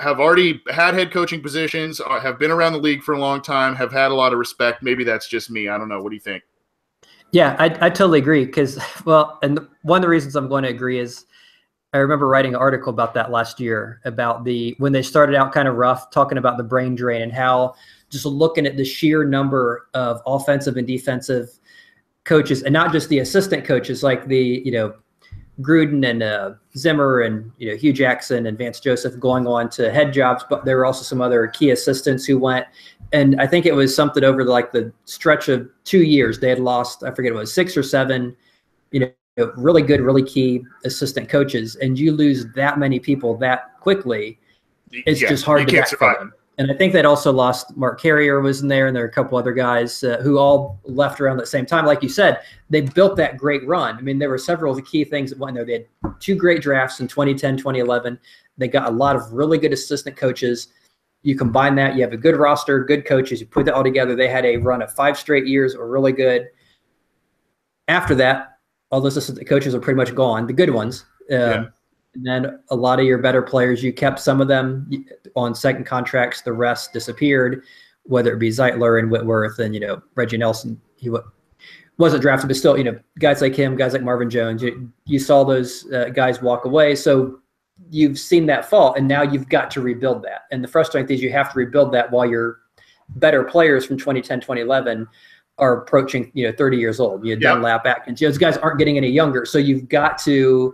Speaker 1: already had head coaching positions, have been around the league for a long time, have had a lot of respect. Maybe that's just me. I don't know. What do you think?
Speaker 2: Yeah, I totally agree because, and one of the reasons I'm going to agree is I remember writing an article about that last year about when they started out kind of rough, talking about the brain drain and how just looking at the sheer number of offensive and defensive coaches, and not just the assistant coaches like the, Gruden and Zimmer and, Hugh Jackson and Vance Joseph going on to head jobs, but there were also some other key assistants who went. And I think it was something over the stretch of 2 years. They had lost, I forget, it was 6 or 7, really good, really key assistant coaches. And you lose that many people that quickly, it's just hard to backfill them. And I think they'd also lost Mark Carrier was in there, and there are a couple other guys who all left around at the same time. Like you said, they built that great run. I mean, there were several of the key things that went there. They had 2 great drafts in 2010, 2011. They got a lot of really good assistant coaches. You combine that, you have a good roster, good coaches. You put that all together. They had a run of 5 straight years that were really good. After that, all those assistant coaches are pretty much gone, the good ones. And then a lot of your better players, you kept some of them on second contracts. The rest disappeared, whether it be Zeitler and Whitworth and, Reggie Nelson. He wasn't drafted, but still, guys like him, guys like Marvin Jones, you saw those guys walk away. So you've seen that fall, and now you've got to rebuild that. And the frustrating thing is you have to rebuild that while your better players from 2010, 2011 are approaching, 30 years old. Dunlap, Atkins, those guys aren't getting any younger. So you've got to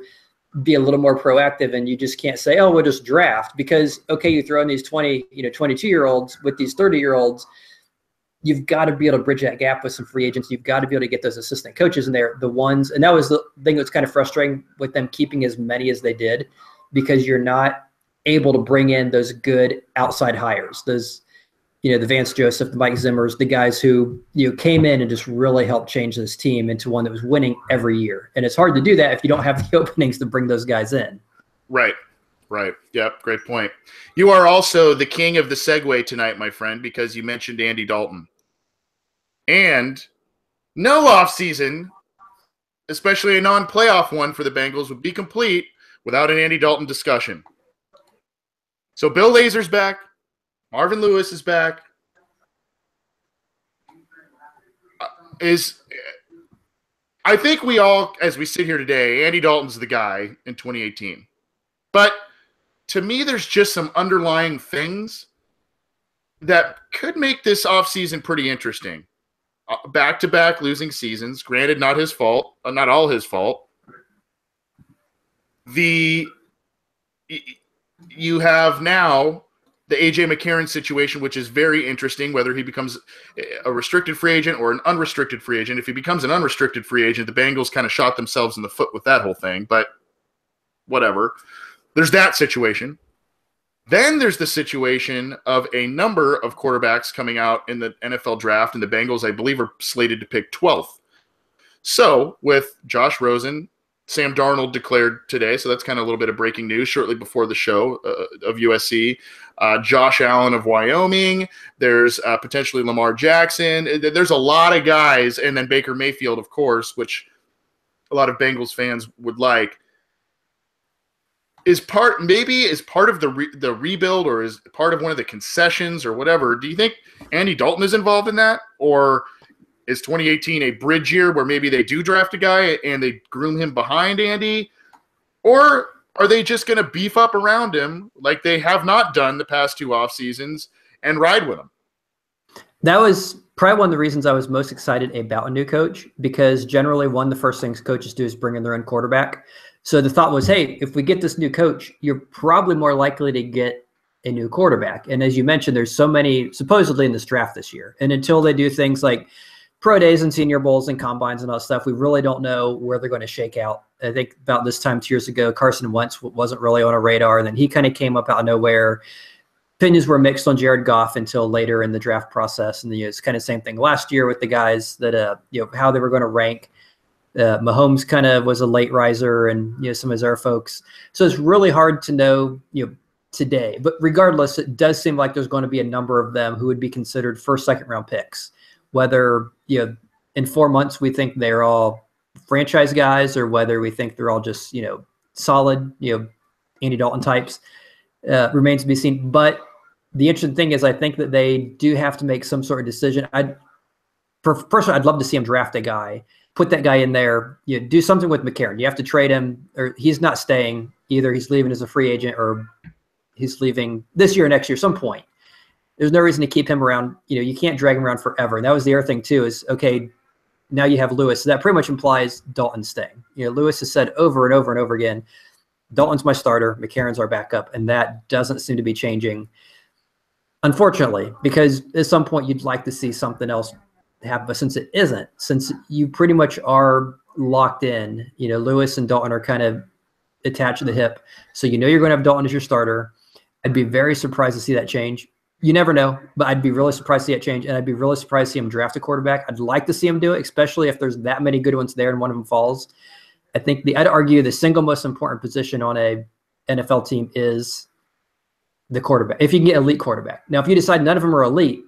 Speaker 2: be a little more proactive, and you just can't say, oh, we'll just draft, because, okay, you throw in these 22-year-olds with these 30-year-olds, you've got to be able to bridge that gap with some free agents. You've got to be able to get those assistant coaches in there, the ones, and that was the thing that's kind of frustrating with them keeping as many as they did, because you're not able to bring in those good outside hires, those, the Vance Joseph, the Mike Zimmers, the guys who, came in and just really helped change this team into one that was winning every year. And it's hard to do that if you don't have the openings to bring those guys in.
Speaker 1: Right. Yep. Great point. You are also the king of the segue tonight, my friend, because you mentioned Andy Dalton. And no offseason, especially a non-playoff one for the Bengals, would be complete without an Andy Dalton discussion. So Bill Lazor's back. Marvin Lewis is back. I think we all, as we sit here today, Andy Dalton's the guy in 2018. But to me, there's just some underlying things that could make this offseason pretty interesting. Back-to-back losing seasons, granted, not his fault, not all his fault. You have now the A.J. McCarron situation, which is very interesting, whether he becomes a restricted free agent or an unrestricted free agent. If he becomes an unrestricted free agent, the Bengals kind of shot themselves in the foot with that whole thing, but whatever. There's that situation. Then there's the situation of a number of quarterbacks coming out in the NFL draft, and the Bengals, I believe, are slated to pick 12th. So with Josh Rosen, Sam Darnold declared today, so that's kind of a little bit of breaking news shortly before the show of USC. Josh Allen of Wyoming. There's potentially Lamar Jackson. There's a lot of guys, and then Baker Mayfield, of course, which a lot of Bengals fans would like. Is part of the rebuild, or is part of one of the concessions or whatever? Do you think Andy Dalton is involved in that, or is 2018 a bridge year where maybe they do draft a guy and they groom him behind Andy? Or are they just going to beef up around him like they have not done the past 2 off seasons and ride with him?
Speaker 2: That was probably one of the reasons I was most excited about a new coach, because generally one of the first things coaches do is bring in their own quarterback. So the thought was, hey, if we get this new coach, you're probably more likely to get a new quarterback. And as you mentioned, there's so many supposedly in this draft this year. And until they do things like pro days and senior bowls and combines and all that stuff, we really don't know where they're going to shake out. I think about this time 2 years ago, Carson Wentz wasn't really on a radar, and then he kind of came up out of nowhere. Opinions were mixed on Jared Goff until later in the draft process, and it's kind of the same thing last year with the guys that how they were going to rank. Mahomes kind of was a late riser, and some of his other folks. So it's really hard to know today. But regardless, it does seem like there's going to be a number of them who would be considered first, second round picks. Whether in 4 months we think they're all franchise guys, or whether we think they're all just solid Andy Dalton types, remains to be seen. But the interesting thing is, I think that they do have to make some sort of decision. Personally, I'd love to see him draft a guy, put that guy in there, do something with McCarron. You have to trade him, or he's not staying. Either he's leaving as a free agent, or he's leaving this year or next year, some point. There's no reason to keep him around. You can't drag him around forever. And that was the other thing too, is, okay, now you have Lewis. So that pretty much implies Dalton staying. Lewis has said over and over and over again, Dalton's my starter, McCarron's our backup, and that doesn't seem to be changing, unfortunately, because at some point you'd like to see something else happen, but since it isn't, since you pretty much are locked in, Lewis and Dalton are kind of attached to the hip, so you're going to have Dalton as your starter. I'd be very surprised to see that change. You never know, but I'd be really surprised to see that change, and I'd be really surprised to see him draft a quarterback. I'd like to see him do it, especially if there's that many good ones there and one of them falls. I think I'd argue the single most important position on a NFL team is the quarterback. If you can get elite quarterback. Now, if you decide none of them are elite,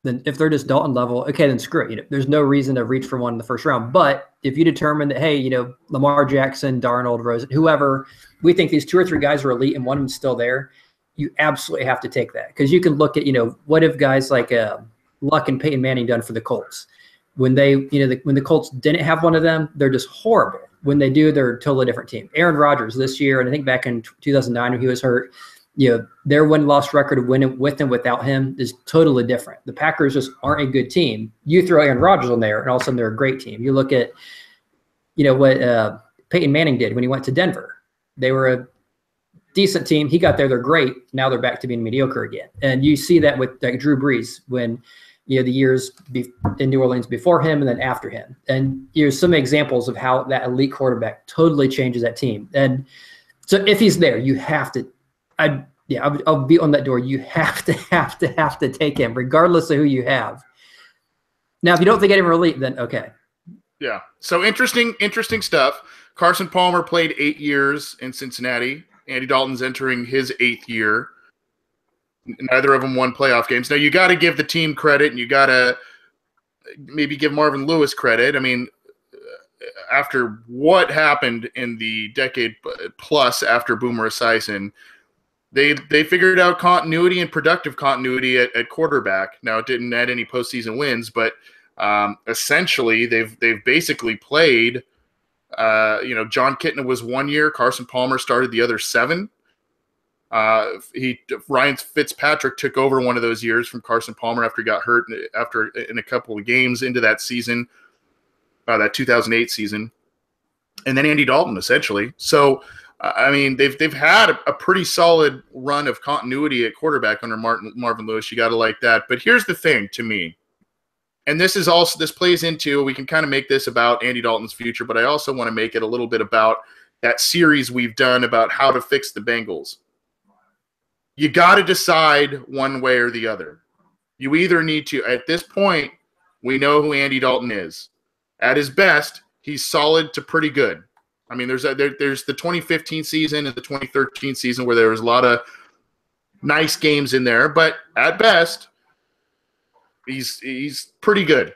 Speaker 2: then if they're just Dalton level, okay, then screw it. There's no reason to reach for one in the first round. But if you determine that, hey, Lamar Jackson, Darnold, Rosen, whoever, we think these 2 or 3 guys are elite and one of them's still there, you absolutely have to take that, because you can look at, what have guys like Luck and Peyton Manning done for the Colts? When they, when the Colts didn't have one of them, they're just horrible. When they do, they're a totally different team. Aaron Rodgers this year, and I think back in 2009 when he was hurt, their win-loss record winning with and without him is totally different. The Packers just aren't a good team. You throw Aaron Rodgers on there, and all of a sudden they're a great team. You look at, what Peyton Manning did when he went to Denver. They were a decent team. He got there. They're great. Now they're back to being mediocre again. And you see that with Drew Brees when, the years in New Orleans before him and then after him. And here's some examples of how that elite quarterback totally changes that team. And so if he's there, you have to, I'll be on that door. You have to take him regardless of who you have. Now, if you don't think anyone elite, then okay.
Speaker 1: Yeah. So interesting stuff. Carson Palmer played 8 years in Cincinnati. Andy Dalton's entering his 8th year. Neither of them won playoff games. Now, you got to give the team credit, and you got to maybe give Marvin Lewis credit. I mean, after what happened in the decade plus after Boomer Esiason, they figured out continuity and productive continuity at quarterback. Now, it didn't add any postseason wins, but essentially they've basically played. John Kitna was 1 year. Carson Palmer started the other 7. Ryan Fitzpatrick took over one of those years from Carson Palmer after he got hurt in a couple of games into that season, that 2008 season, and then Andy Dalton essentially. So, I mean, they've had a pretty solid run of continuity at quarterback under Marvin Lewis. You got to like that. But here's the thing to me, and this plays into, we can kind of make this about Andy Dalton's future, but I also want to make it a little bit about that series we've done about how to fix the Bengals. You got to decide one way or the other. You either need to, at this point, we know who Andy Dalton is. At his best, he's solid to pretty good. I mean, there's the 2015 season and the 2013 season where there was a lot of nice games in there, but at best, he's pretty good.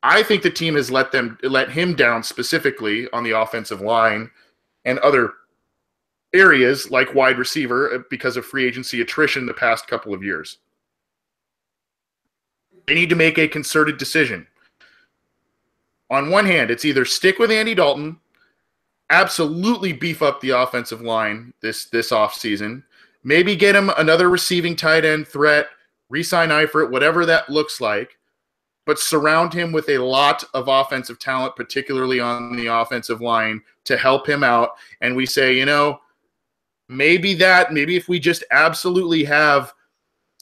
Speaker 1: I think the team has let him down specifically on the offensive line and other areas like wide receiver because of free agency attrition the past couple of years. They need to make a concerted decision. On one hand, it's either stick with Andy Dalton, absolutely beef up the offensive line this offseason, maybe get him another receiving tight end threat, re-sign Eifert, whatever that looks like, but surround him with a lot of offensive talent, particularly on the offensive line, to help him out. And we say, maybe if we just absolutely have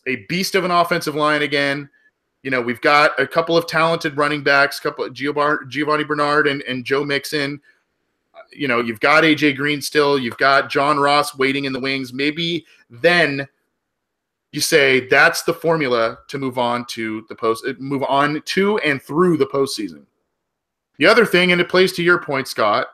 Speaker 1: a beast of an offensive line again, we've got a couple of talented running backs, Giovanni Bernard and Joe Mixon. You've got AJ Green still. You've got John Ross waiting in the wings. Maybe then you say that's the formula to move on to and through the postseason. The other thing, and it plays to your point, Scott,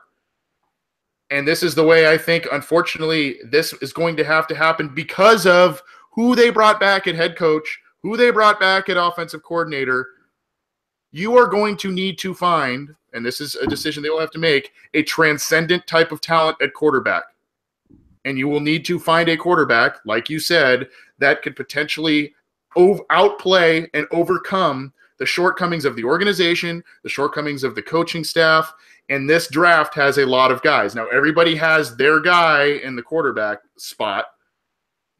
Speaker 1: and this is the way I think, unfortunately, this is going to have to happen because of who they brought back at head coach, who they brought back at offensive coordinator. You are going to need to find, and this is a decision they will have to make, a transcendent type of talent at quarterback. And you will need to find a quarterback, like you said, that could potentially outplay and overcome the shortcomings of the organization, the shortcomings of the coaching staff. And this draft has a lot of guys. Now, everybody has their guy in the quarterback spot.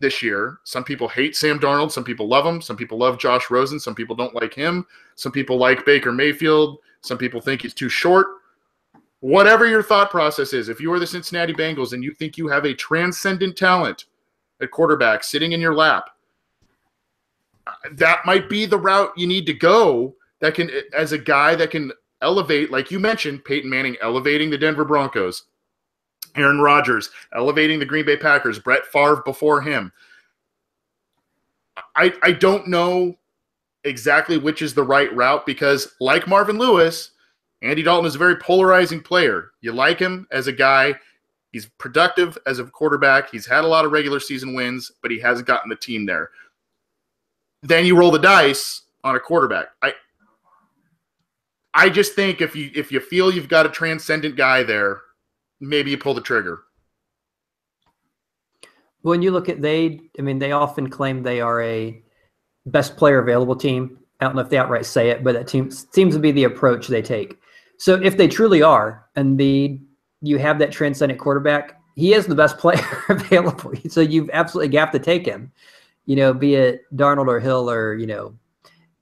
Speaker 1: this year. Some people hate Sam Darnold. Some people love him. Some people love Josh Rosen. Some people don't like him. Some people like Baker Mayfield. Some people think he's too short. Whatever your thought process is, if you are the Cincinnati Bengals and you think you have a transcendent talent at quarterback sitting in your lap, that might be the route you need to go that can, as a guy that can elevate, like you mentioned, Peyton Manning elevating the Denver Broncos, Aaron Rodgers elevating the Green Bay Packers, Brett Favre before him. I don't know exactly which is the right route because, like Marvin Lewis, Andy Dalton is a very polarizing player. You like him as a guy. He's productive as a quarterback. He's had a lot of regular season wins, but he hasn't gotten the team there. Then you roll the dice on a quarterback. I just think if you feel you've got a transcendent guy there, maybe you pull the trigger.
Speaker 2: When you look at they often claim they are a best player available team. I don't know if they outright say it, but that seems to be the approach they take. So if they truly are, and you have that transcendent quarterback, he is the best player available. So you've absolutely got to take him, be it Darnold or Hill or,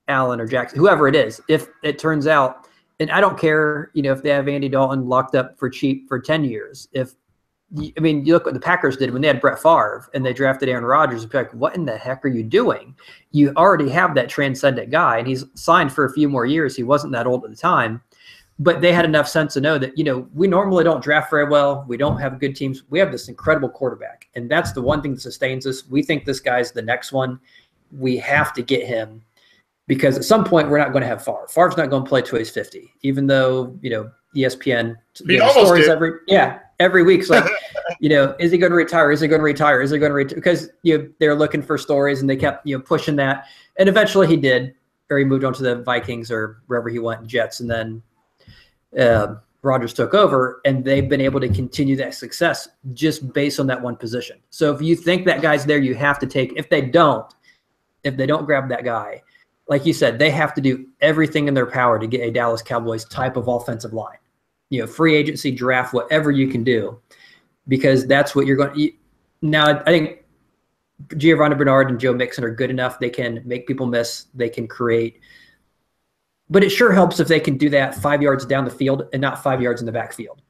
Speaker 2: Allen or Jackson, whoever it is. If it turns out, and I don't care, if they have Andy Dalton locked up for cheap for 10 years. You look what the Packers did when they had Brett Favre and they drafted Aaron Rodgers. You'd be like, what in the heck are you doing? You already have that transcendent guy, and he's signed for a few more years. He wasn't that old at the time. But they had enough sense to know that, we normally don't draft very well. We don't have good teams. We have this incredible quarterback, and that's the one thing that sustains us. We think this guy's the next one. We have to get him because at some point we're not going to have Favre. Favre's not going to play till he's 50, even though, ESPN stories every week. It's like, is he going to retire? Is he going to retire? Is he going to retire? Because they're looking for stories, and they kept pushing that, and eventually he did, or he moved on to the Vikings or wherever he went, Jets, and then Rodgers took over, and they've been able to continue that success just based on that one position. So if you think that guy's there, you have to take. If they don't grab that guy, like you said, they have to do everything in their power to get a Dallas Cowboys type of offensive line. Free agency, draft, whatever you can do, because that's what you're going to. Now, I think Giovanni Bernard and Joe Mixon are good enough. They can make people miss. They can create. But it sure helps if they can do that 5 yards down the field and not 5 yards in the backfield.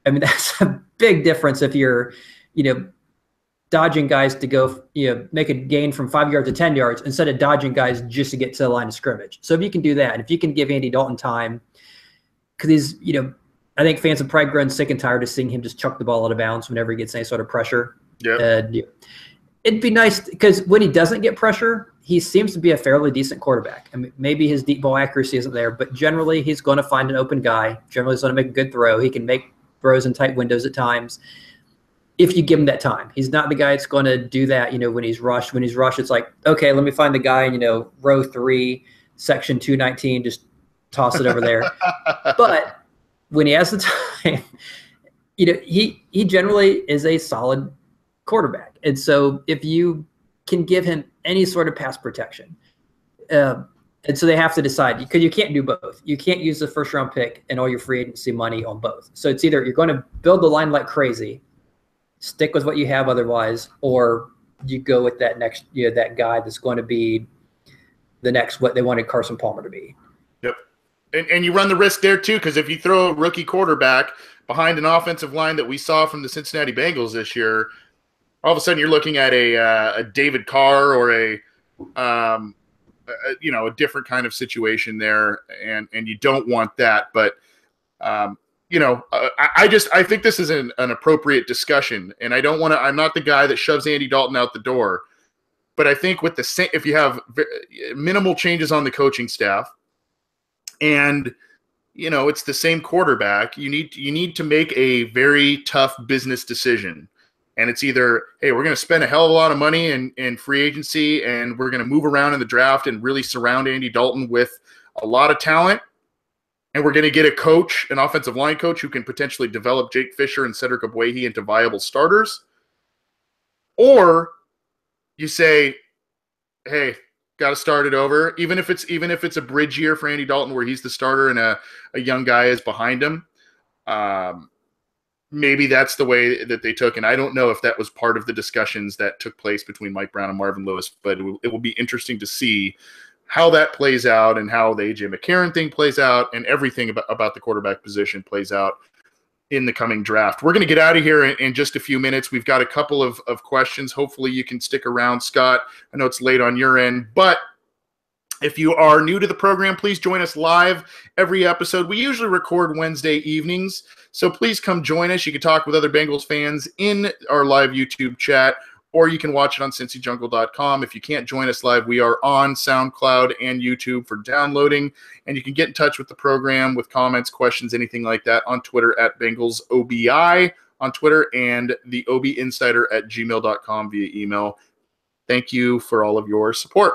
Speaker 2: That's a big difference if you're, dodging guys to go, make a gain from 5 yards to 10 yards instead of dodging guys just to get to the line of scrimmage. So if you can do that, and if you can give Andy Dalton time, because he's, I think fans have probably grown sick and tired of seeing him just chuck the ball out of bounds whenever he gets any sort of pressure.
Speaker 1: Yeah.
Speaker 2: It'd be nice because when he doesn't get pressure, he seems to be a fairly decent quarterback. Maybe his deep ball accuracy isn't there, but generally he's going to find an open guy. Generally he's going to make a good throw. He can make throws in tight windows at times if you give him that time. He's not the guy that's going to do that, when he's rushed. When he's rushed, it's like, okay, let me find the guy in, row 3, section 219, just toss it over there. But when he has the time, he generally is a solid quarterback. And so if you can give him any sort of pass protection, and so they have to decide, because you can't do both. You can't use the first round pick and all your free agency money on both. So it's either you're going to build the line like crazy, stick with what you have otherwise, or you go with that next, that guy that's going to be the next, what they wanted Carson Palmer to be.
Speaker 1: Yep. And you run the risk there too, because if you throw a rookie quarterback behind an offensive line that we saw from the Cincinnati Bengals this year, all of a sudden you're looking at a David Carr or a different kind of situation there, and you don't want that. But I think this is an appropriate discussion, and I don't want to. I'm not the guy that shoves Andy Dalton out the door, but I think with if you have minimal changes on the coaching staff, and it's the same quarterback, you need to make a very tough business decision. And it's either, hey, we're going to spend a hell of a lot of money in free agency, and we're going to move around in the draft and really surround Andy Dalton with a lot of talent, and we're going to get a coach, an offensive line coach, who can potentially develop Jake Fisher and Cedric Ogbuehi into viable starters. Or you say, hey, got to start it over, even if it's a bridge year for Andy Dalton where he's the starter and a young guy is behind him. maybe that's the way that they took. And I don't know if that was part of the discussions that took place between Mike Brown and Marvin Lewis, but it will be interesting to see how that plays out and how the A.J. McCarron thing plays out and everything about the quarterback position plays out in the coming draft. We're going to get out of here in just a few minutes. We've got a couple of questions. Hopefully you can stick around, Scott. I know it's late on your end, but if you are new to the program, please join us live every episode. We usually record Wednesday evenings, so please come join us. You can talk with other Bengals fans in our live YouTube chat, or you can watch it on cincyjungle.com. If you can't join us live, we are on SoundCloud and YouTube for downloading, and you can get in touch with the program with comments, questions, anything like that on Twitter at BengalsOBI on Twitter, and the obinsider@gmail.com via email. Thank you for all of your support.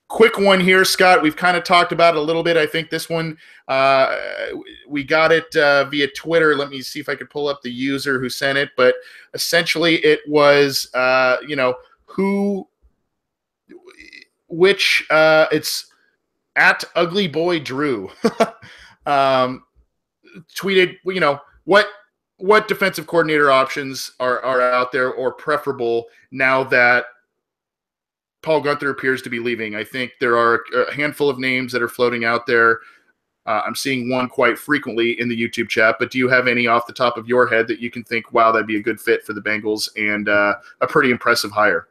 Speaker 1: Quick one here, Scott. We've kind of talked about it a little bit. I think this one, we got it via Twitter. Let me see if I could pull up the user who sent it. But essentially it was, it's at Ugly Boy Drew. Tweeted, what defensive coordinator options are out there or preferable now that Paul Guenther appears to be leaving. I think there are a handful of names that are floating out there. I'm seeing one quite frequently in the YouTube chat, but do you have any off the top of your head that you can think, wow, that'd be a good fit for the Bengals and a pretty impressive hire?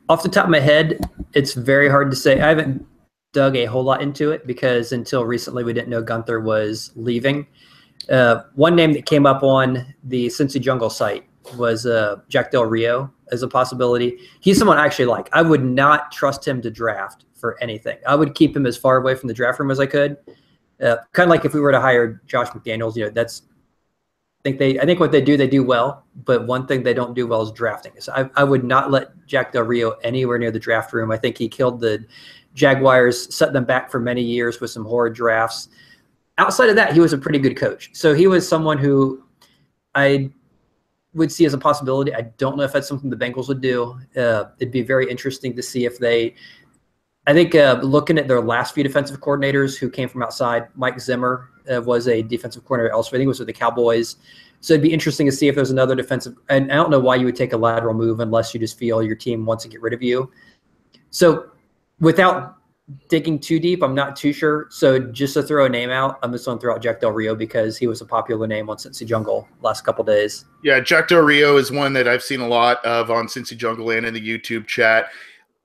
Speaker 2: Off the top of my head, it's very hard to say. I haven't dug a whole lot into it because until recently we didn't know Guenther was leaving. One name that came up on the Cincy Jungle site was Jack Del Rio as a possibility. He's someone I actually like. I would not trust him to draft for anything. I would keep him as far away from the draft room as I could. Kind of like if we were to hire Josh McDaniels, I think what they do well, but one thing they don't do well is drafting. So I would not let Jack Del Rio anywhere near the draft room. I think he killed the Jaguars, set them back for many years with some horrid drafts. Outside of that, he was a pretty good coach. So he was someone who I would see as a possibility. I don't know if that's something the Bengals would do. It'd be very interesting to see if they – I think looking at their last few defensive coordinators who came from outside, Mike Zimmer was a defensive coordinator elsewhere. I think it was with the Cowboys. So it'd be interesting to see if there's another defensive – and I don't know why you would take a lateral move unless you just feel your team wants to get rid of you. So without digging too deep, I'm not too sure. So just to throw a name out, I'm just going to throw out Jack Del Rio because he was a popular name on Cincy Jungle last couple days.
Speaker 1: Yeah, Jack Del Rio is one that I've seen a lot of on Cincy Jungle and in the YouTube chat.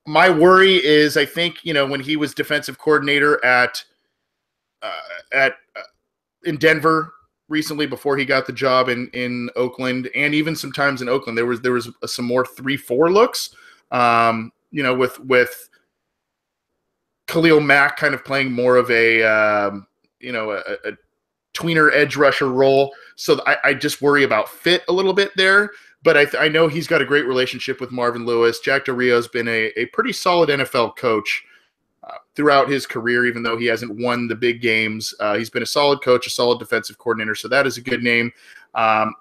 Speaker 1: My worry is I think, when he was defensive coordinator in Denver recently before he got the job in Oakland, and even sometimes in Oakland, there was some more 3-4 looks, with Khalil Mack kind of playing more of a tweener edge rusher role. So I just worry about fit a little bit there. But I know he's got a great relationship with Marvin Lewis. Jack Del Rio's been a pretty solid NFL coach throughout his career, even though he hasn't won the big games. He's been a solid coach, a solid defensive coordinator. So that is a good name. I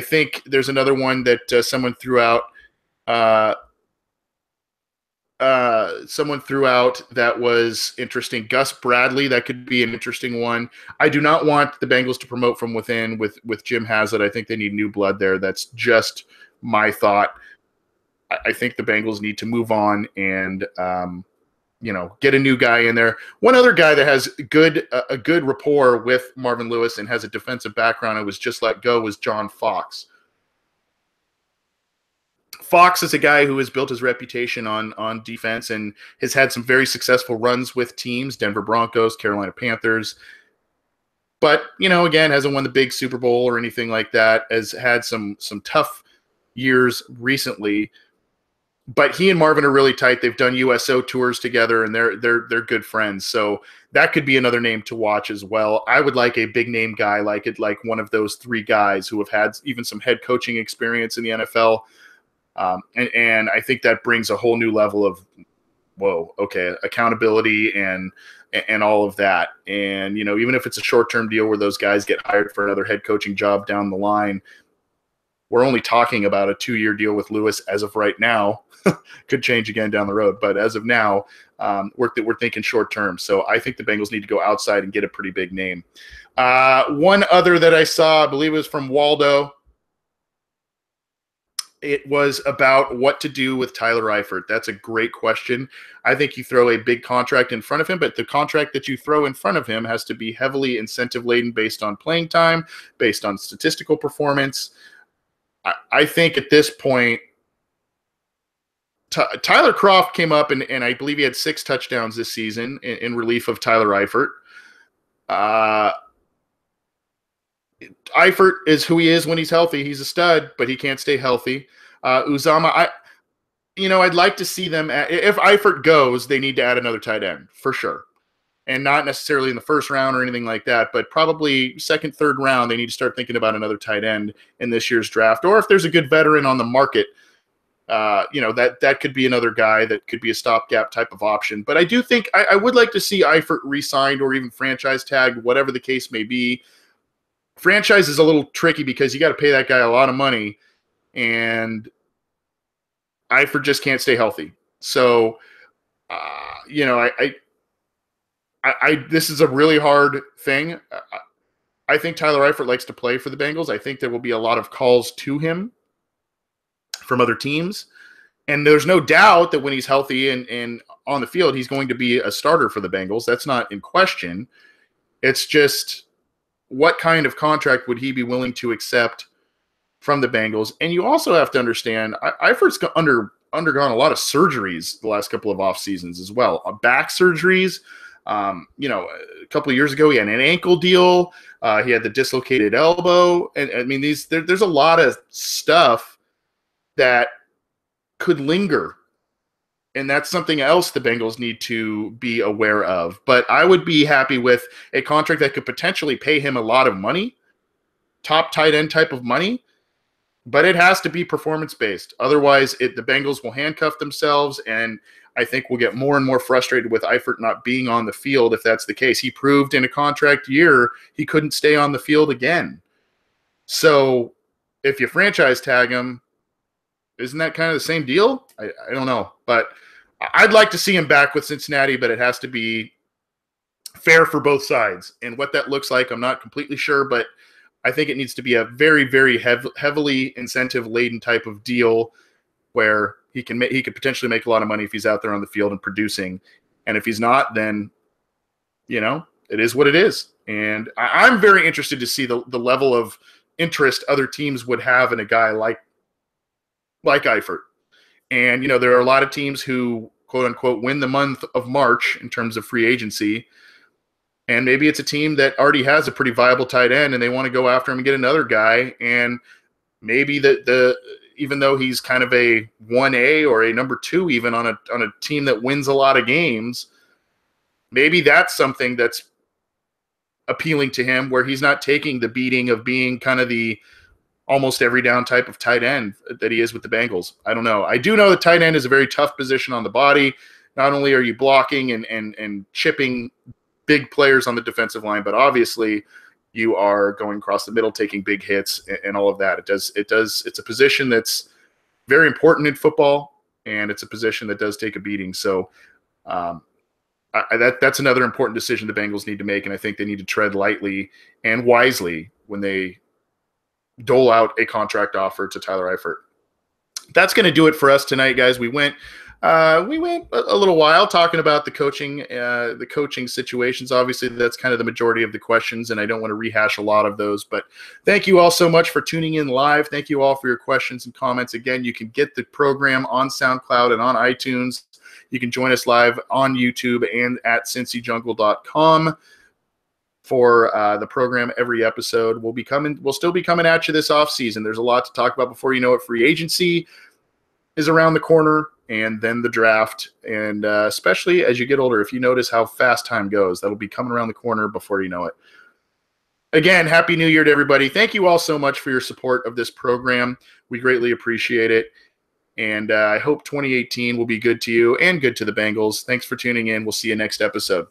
Speaker 1: think there's another one that someone threw out. That was interesting. Gus Bradley, that could be an interesting one. I do not want the Bengals to promote from within with Jim Haslett. I think they need new blood there. That's just my thought. I think the Bengals need to move on and get a new guy in there. One other guy that has a good rapport with Marvin Lewis and has a defensive background and was just let go was John Fox. Fox is a guy who has built his reputation on defense and has had some very successful runs with teams, Denver Broncos, Carolina Panthers. But, again, hasn't won the big Super Bowl or anything like that, has had some tough years recently. But he and Marvin are really tight. They've done USO tours together, and they're good friends. So that could be another name to watch as well. I would like a big name guy like one of those three guys who have had even some head coaching experience in the NFL. And I think that brings a whole new level of, accountability and all of that. And, even if it's a short-term deal where those guys get hired for another head coaching job down the line, we're only talking about a 2-year deal with Lewis as of right now. Could change again down the road, but as of now, we're thinking short term. So I think the Bengals need to go outside and get a pretty big name. One other that I saw, I believe it was from Waldo. It was about what to do with Tyler Eifert. That's a great question. I think you throw a big contract in front of him, but the contract that you throw in front of him has to be heavily incentive-laden based on playing time, based on statistical performance. I think at this point, Tyler Kroft came up, and I believe he had 6 touchdowns this season in relief of Tyler Eifert. Eifert is who he is when he's healthy. He's a stud, but he can't stay healthy. Uzama, I'd like to see them. If Eifert goes, they need to add another tight end for sure, and not necessarily in the first round or anything like that, but probably second, third round. They need to start thinking about another tight end in this year's draft, or if there's a good veteran on the market, that could be another guy that could be a stopgap type of option. But I do think I would like to see Eifert re-signed or even franchise tagged, whatever the case may be. Franchise is a little tricky because you got to pay that guy a lot of money, and Eifert just can't stay healthy. So, this is a really hard thing. I think Tyler Eifert likes to play for the Bengals. I think there will be a lot of calls to him from other teams, and there's no doubt that when he's healthy and on the field, he's going to be a starter for the Bengals. That's not in question. It's just, what kind of contract would he be willing to accept from the Bengals? And you also have to understand, Eifert's undergone a lot of surgeries the last couple of off seasons as well. Back surgeries. A couple of years ago, he had an ankle deal. He had the dislocated elbow. And I mean, there's a lot of stuff that could linger. And that's something else the Bengals need to be aware of. But I would be happy with a contract that could potentially pay him a lot of money, top tight end type of money, but it has to be performance-based. Otherwise, the Bengals will handcuff themselves, and I think we'll get more and more frustrated with Eifert not being on the field if that's the case. He proved in a contract year he couldn't stay on the field again. So if you franchise tag him, isn't that kind of the same deal? I don't know, but I'd like to see him back with Cincinnati, but it has to be fair for both sides. And what that looks like, I'm not completely sure, but I think it needs to be a very, very heavily incentive-laden type of deal where he could potentially make a lot of money if he's out there on the field and producing. And if he's not, then, it is what it is. And I'm very interested to see the level of interest other teams would have in a guy like Eifert. And, there are a lot of teams who, quote unquote, win the month of March in terms of free agency. And maybe it's a team that already has a pretty viable tight end and they want to go after him and get another guy. And maybe even though he's kind of a 1A or a number 2 even on a team that wins a lot of games, maybe that's something that's appealing to him, where he's not taking the beating of being kind of the almost every down type of tight end that he is with the Bengals. I don't know. I do know the tight end is a very tough position on the body. Not only are you blocking and chipping big players on the defensive line, but obviously you are going across the middle, taking big hits and all of that. It's a position that's very important in football, and it's a position that does take a beating. So that's another important decision the Bengals need to make, and I think they need to tread lightly and wisely when they dole out a contract offer to Tyler Eifert. That's going to do it for us tonight, guys. We went a little while talking about the coaching situations. Obviously, that's kind of the majority of the questions, and I don't want to rehash a lot of those. But thank you all so much for tuning in live. Thank you all for your questions and comments. Again, you can get the program on SoundCloud and on iTunes. You can join us live on YouTube and at cincyjungle.com. for the program every episode. We'll still be coming at you this offseason. There's a lot to talk about before you know it. Free agency is around the corner, and then the draft. And especially as you get older, if you notice how fast time goes, that'll be coming around the corner before you know it. Again, Happy New Year to everybody. Thank you all so much for your support of this program. We greatly appreciate it. And I hope 2018 will be good to you and good to the Bengals. Thanks for tuning in. We'll see you next episode.